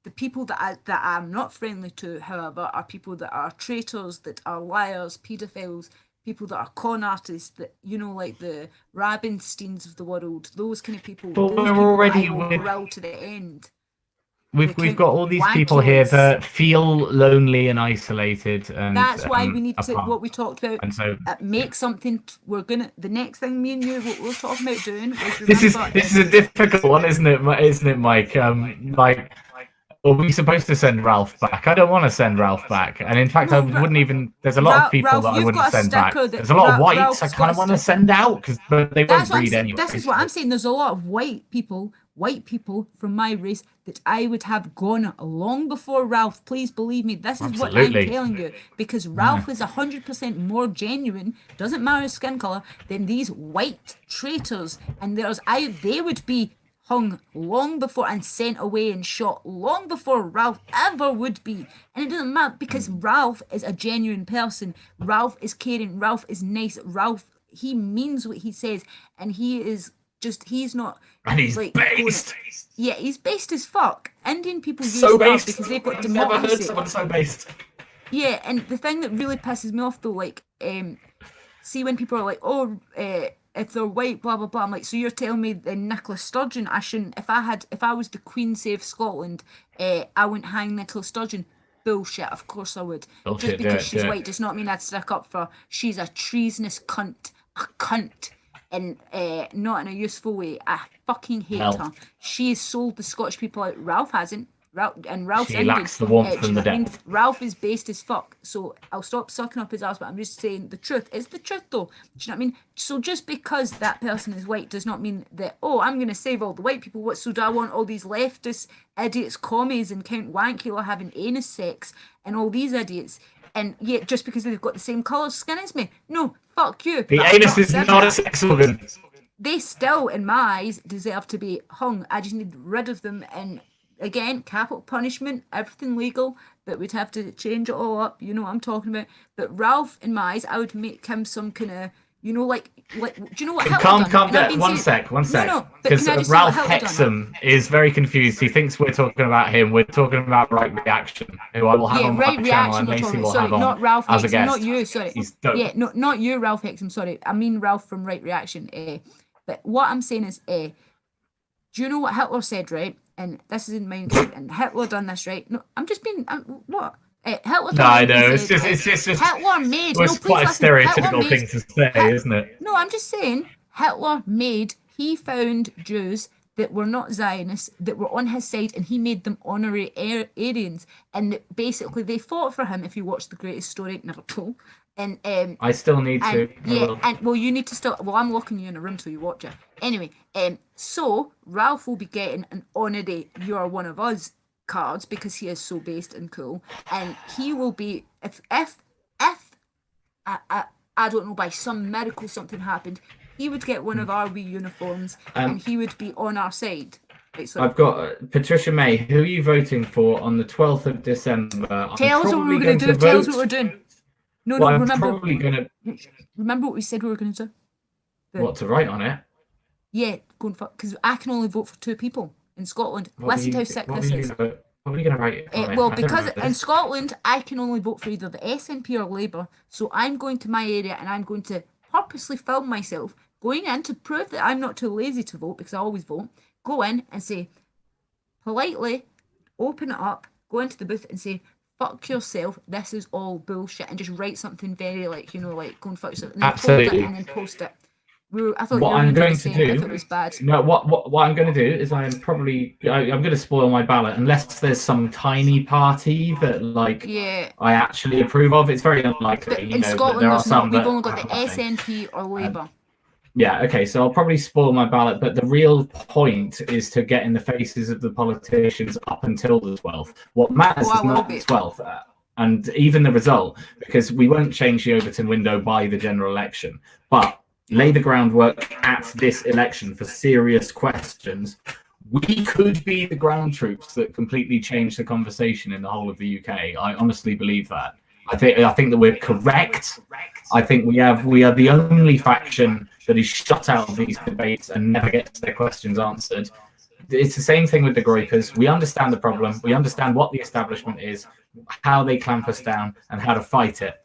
the people that I'm not friendly to, however, are people that are traitors, that are liars, paedophiles, people that are con artists, that like the Rabinsteins of the world, those kind of people. But we're already grill to the end. We've got all these people here that feel lonely and isolated, and that's why we need to what we talked about. And so make something. The next thing me and you what we're talking about doing. This is a difficult one, isn't it, Mike? Are we supposed to send Ralph back? I don't want to send Ralph back, and in fact, I wouldn't even. There's a lot of people Ralph, that I wouldn't send back. There's a lot of whites I kind of want to send out but they won't breed anyway. This is what I'm saying. There's a lot of white people from my race that I would have gone long before Ralph. Please believe me. This is what I'm telling you, because Ralph is 100% more genuine, doesn't matter his skin color, than these white traitors. And they would be hung long before and sent away and shot long before Ralph ever would be. And it doesn't matter because Ralph is a genuine person. Ralph is caring. Ralph is nice. Ralph, he means what he says, and he's not. And he's like, based. He's based as fuck. Indian people use based because they've got democracy. Never heard someone so based. Yeah, and the thing that really pisses me off though, like, see when people are like, if they're white, blah blah blah. I'm like, so you're telling me then Nicola Sturgeon, I shouldn't, if I was the Queen Save Scotland, I wouldn't hang Nicola Sturgeon. Bullshit, of course I would. Just Bullshit, do because it, she's do it. white does not mean I'd stick up for her. She's a treasonous cunt. A cunt. And not in a useful way. I fucking hate Well, her. She has sold the Scottish people out. Ralph hasn't. Ralph's she Indian. lacks the warmth Do you and know the what I mean? depth. Ralph is based as fuck. So I'll stop sucking up his ass, but I'm just saying the truth. It's the truth though. Do you know what I mean? So just because that person is white does not mean that, oh, I'm gonna save all the white people. What, so do I want all these leftist idiots, commies and Count Wankula having anus sex and all these idiots? And yet just because they've got the same colour skin as me? No, fuck you. The But I'm anus not is saying not a that. sex organ. They still, in my eyes, deserve to be hung. I just need rid of them. And again, capital punishment, everything legal, but we'd have to change it all up. You know what I'm talking about. But Ralph, in my eyes, I would make him some kind of, you know, like, do you know what Hitler Calm done? And I've down. been One saying- sec. No, but Because can I just say what Ralph Hitler done? Hexham is very confused. He thinks we're talking about him. We're talking about Right Reaction, who I will have Yeah, on right my channel, reaction. and We're Lacey talking. will Sorry, have on not Ralph as a Hexam, guest. not you. Sorry. He's dope. Yeah, no, not you, Ralph Hexam. Sorry, I mean Ralph from Right Reaction. But what I'm saying is, do you know what Hitler said, right? And this is in Mein Kampf, and Hitler done this, right? No, I'm just being what? Hitler. No, I done know. he It's said, just Hitler made. it's No, please quite a listen. Hitler stereotypical made, thing to say, isn't it? No, I'm just saying Hitler made. He found Jews that were not Zionists that were on his side, and he made them honorary Aryans, and that basically they fought for him. If you watch The Greatest Story Never Told, and I still need to. and yeah, and well, you need to still. Well, I'm locking you in a room till you watch it. Anyway, so Ralph will be getting an honorary "You Are One of Us" cards because he is so based and cool, and he will be if I don't know, by some miracle something happened, he would get one of our wee uniforms and he would be on our side. Right, so I've got Patricia May. Who are you voting for on the 12th of December? tell us what we're going to do. Tell us what we're doing. No, Well, no, I'm remember. probably going to. Remember what we said we were going to do? What, to write on it? Yeah, going for, because I can only vote for 2 people in Scotland. What Listen are to how you- sick what this are you is. gonna- What are you going to write on it? Well, I don't because remember in this. Scotland, I can only vote for either the SNP or Labour. So I'm going to my area and I'm going to purposely film myself going in to prove that I'm not too lazy to vote, because I always vote. Go in and say, politely, open it up, go into the booth and say, fuck yourself, this is all bullshit, and just write something very like, you know, like go and fuck yourself, and then fold Absolutely. it and then post it. I thought What you were I'm going going to to say if do- it was bad. No, what I'm going to do is I'm going to spoil my ballot unless there's some tiny party that like Yeah. I actually approve of. It's very unlikely, But you in know, but Scotland, there are there's some not. We've that only got have the nothing. SNP or Labour. Yeah, okay, so I'll probably spoil my ballot, but the real point is to get in the faces of the politicians up until the 12th. What matters Oh, I is will not be. the 12th and even the result, because we won't change the Overton window by the general election. But lay the groundwork at this election for serious questions. We could be the ground troops that completely change the conversation in the whole of the UK. I honestly believe that. I think that we're correct. I think we are the only faction that is shut out of these debates and never gets their questions answered. It's the same thing with the Groypers. We understand the problem. We understand what the establishment is, how they clamp us down, and how to fight it.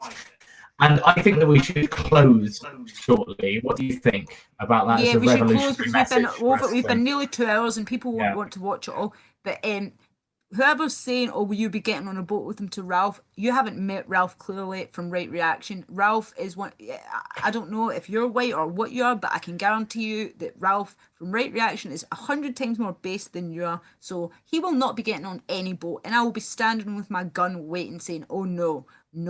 And I think that we should close shortly. What do you think about that? Yeah, as a we should close revolutionary because message for us we've to- been nearly 2 hours and people won't Yeah. want to watch it all. But whoever's saying, "Oh, will you be getting on a boat with him?" to Ralph, you haven't met Ralph clearly from Right Reaction. Ralph is one. I don't know if you're white or what you are, but I can guarantee you that Ralph from Right Reaction is 100 times more based than you are. So he will not be getting on any boat, and I will be standing with my gun, waiting, saying, "Oh no,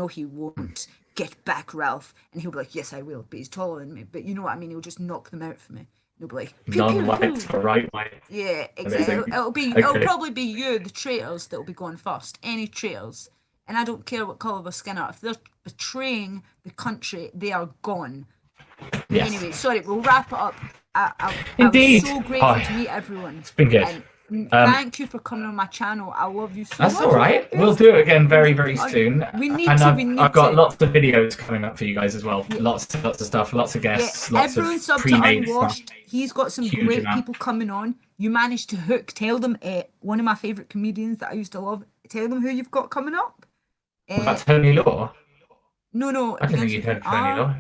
he won't." Get back, Ralph. And he'll be like, yes, I will, but he's taller than me. But you know what I mean? He'll just knock them out for me. He'll be like, pew, pew, Non-white pew. for right white. Yeah, exactly. Amazing. It'll Okay. probably be you, the traitors, that'll be going first. Any traitors. And I don't care what colour of their skin are. If they're betraying the country, they are gone. Yes. Anyway, sorry, we'll wrap it up. I Indeed. was so grateful Oh, to meet everyone. It's been good. And thank you for coming on my channel. I love you so much. That's all right. We'll do it again very, very soon. We need and to, I've, we need I've got to. lots of videos coming up for you guys as well. Lots of stuff, lots of guests, Yeah, lots everyone of sub to pre-made Unwashed. stuff. He's got some Huge great amount. people coming on. You managed to hook. Tell them one of my favourite comedians that I used to love. Tell them who you've got coming up. Was that Tony Law? No, I don't think you've heard of Tony Law.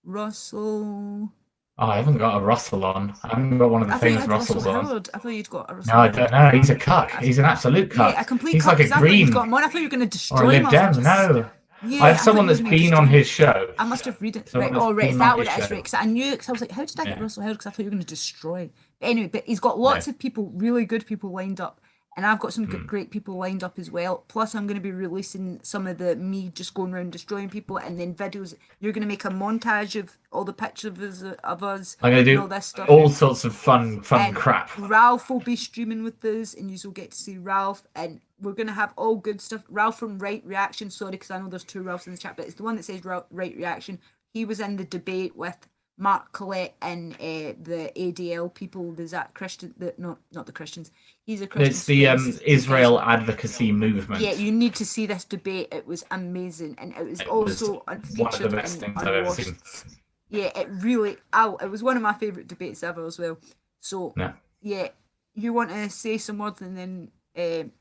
Russell. Oh, I haven't got a Russell on. I haven't got one of the I thought you famous had Russells Russell on. Howard. I thought you'd got a Russell No, I Howard. don't know. He's a cuck. He's an absolute cuck. Yeah, a complete He's cuck, like a 'cause I thought you'd green got him on. I thought you were going to or destroy a him. Lib I was like, Dem. just... No. Yeah, I have thought someone you were that's gonna been on destroy him. his show. I must have read it. Someone Right. that's Oh, right. Is been that on what his it is? show. Right. Because I knew it. Because I was like, how did I get Yeah. Russell Howard? Because I thought you were going to destroy. But anyway, but he's got lots of people, really good people lined up. And I've got some great people lined up as well. Plus, I'm going to be releasing some of the me just going around destroying people, and then videos. You're going to make a montage of all the pictures of us I'm going and to all do this stuff. all sorts of fun And crap. Ralph will be streaming with us, and you will get to see Ralph. And we're going to have all good stuff. Ralph from Right Reaction, sorry, because I know there's two Ralphs in the chat, but it's the one that says Right Reaction. He was in the debate with Mark Collette and the ADL people. There's that Christian, not the Christians. He's a Christian. It's the Israel Advocacy Movement. Yeah, you need to see this debate. It was amazing, and it was also one of the featured best in things I've ever seen. Unwashed. Yeah, it really. Oh, it was one of my favourite debates ever as well. So yeah, you want to say some words and then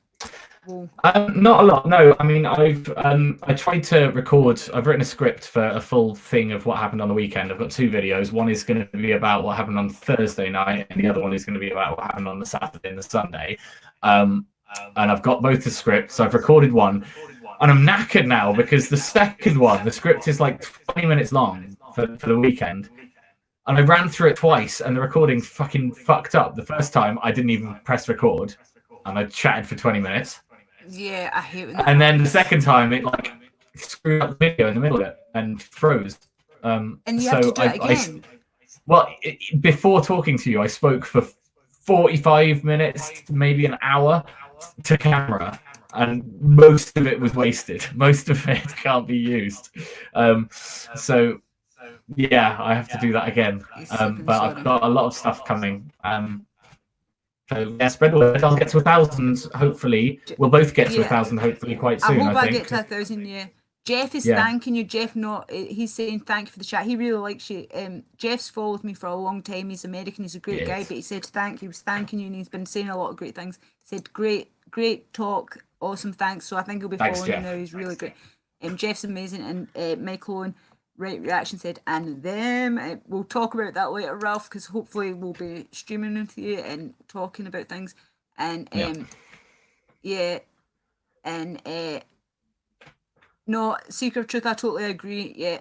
we'll... Not a lot. No, I mean I tried to record. I've written a script for a full thing of what happened on the weekend. I've got two videos. One is going to be about what happened on Thursday night, and the other one is going to be about what happened on the Saturday and the Sunday. And I've got both the scripts. So I've recorded one, and I'm knackered now because the second one, the script is like 20 minutes long for the weekend. And I ran through it twice, and the recording fucking fucked up. The first time, I didn't even press record, and I chatted for 20 minutes. Yeah, I hate when that And then the second time, it like screwed up the video in the middle of it and froze. and you have to do it again. Before talking to you, I spoke for 45 minutes, maybe an hour, to camera, and most of it was wasted. Most of it can't be used. So yeah, I have to do that again. But I've got a lot of stuff coming. So yeah, spread the word. I'll get to 1,000. Hopefully, we'll both get to 1,000. Hopefully, quite soon. I hope I think. get to 1,000. Yeah. Jeff is thanking you. Jeff, he's saying thank you for the chat. He really likes you. Jeff's followed me for a long time. He's American. He's a great guy. But he said thank you. He was thanking you, and he's been saying a lot of great things. He said great talk, awesome, thanks. So I think he'll be following you now. He's really great. Jeff's amazing, and Michael and Right Reaction said, and them. We'll talk about that later, Ralph, because hopefully we'll be streaming with you and talking about things. And no, Secret Truth, I totally agree. Yeah,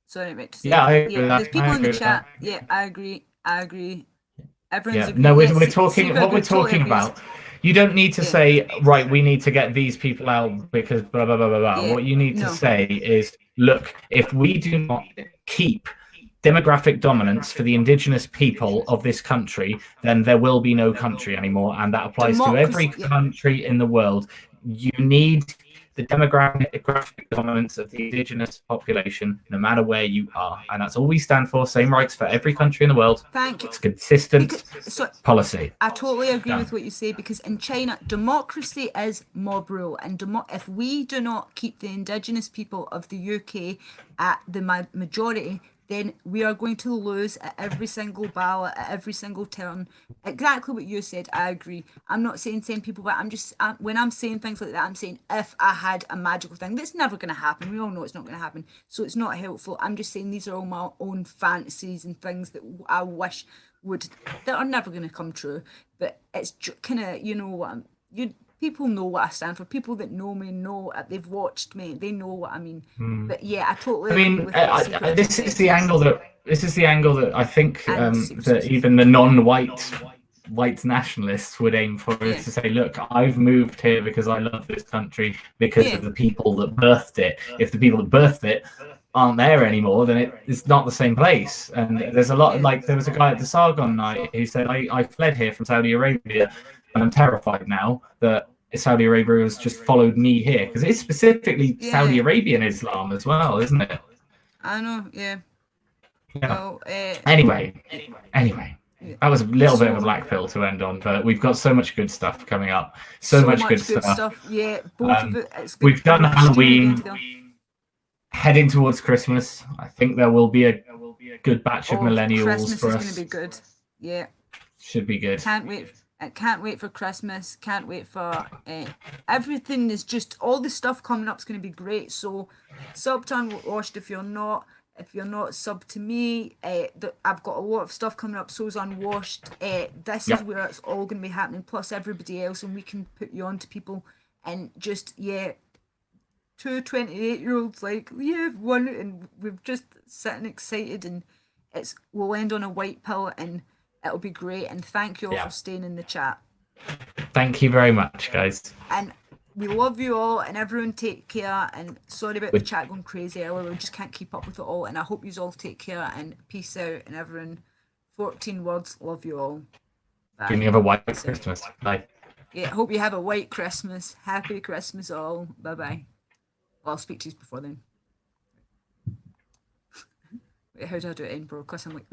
sorry, right to say. Yeah, I agree with that. There's people in the chat. Yeah, I agree. Everyone's agreeing. No, we're Yes, talking. Secret What we're Group totally talking agrees. about. You don't need to say, right, we need to get these people out because blah blah blah blah blah. Yeah, What you need to say is, look, if we do not keep demographic dominance for the indigenous people of this country, then there will be no country anymore, and that applies to every country in the world. You need the demographic dominance of the indigenous population, no matter where you are, and that's all we stand for. Same rights for every country in the world. Thank you. It's consistent policy. I totally agree with what you say, because in China, democracy is mob rule, and if we do not keep the indigenous people of the UK at the majority, then we are going to lose at every single ballot, at every single turn. Exactly what you said, I agree. I'm not saying send people back. When I'm saying things like that, I'm saying if I had a magical thing, that's never going to happen. We all know it's not going to happen. So it's not helpful. I'm just saying these are all my own fantasies and things that I wish that are never going to come true. But it's kind of, people know what I stand for. People that know me know, they've watched me, they know what I mean. But yeah, I totally agree with this is the angle that I think that even the white nationalists would aim for, is to say, look, I've moved here because I love this country because of the people that birthed it. If the people that birthed it aren't there anymore, then it's not the same place. And there's a lot, like there was a guy at the Sargon night who said, I fled here from Saudi Arabia, and I'm terrified now that Saudi Arabia has just followed me here, because it's specifically Saudi Arabian Islam as well, isn't it? I know, yeah. Well, anyway, that was a little bit of a black pill to end on, but we've got so much good stuff coming up. So much good stuff. Yeah, both of it. It's good. We've done Halloween. Heading towards Christmas, I think there will be a good batch of millennials Christmas for is us. Going to be good. Yeah. Should be good. Can't wait. I can't wait for Christmas. Can't wait for everything. Is just all the stuff coming up is going to be great. So sub to Unwashed if you're not. If you're not sub to me, I've got a lot of stuff coming up. So's Unwashed. This is where it's all going to be happening, plus everybody else, and we can put you on to people. And just, two 28-year-olds, like, one, and we've just sitting excited, and we'll end on a white pill, and it'll be great. And thank you all for staying in the chat. Thank you very much, guys. And we love you all, and everyone take care. And sorry about the chat going crazy earlier. We just can't keep up with it all. And I hope you all take care and peace out. And everyone, 14 words, love you all. Bye. Can you have a white Christmas? Bye. Yeah, hope you have a white Christmas. Happy Christmas all. Bye bye. Well, I'll speak to you before then. Wait, how do I do it in broadcast? I'm like,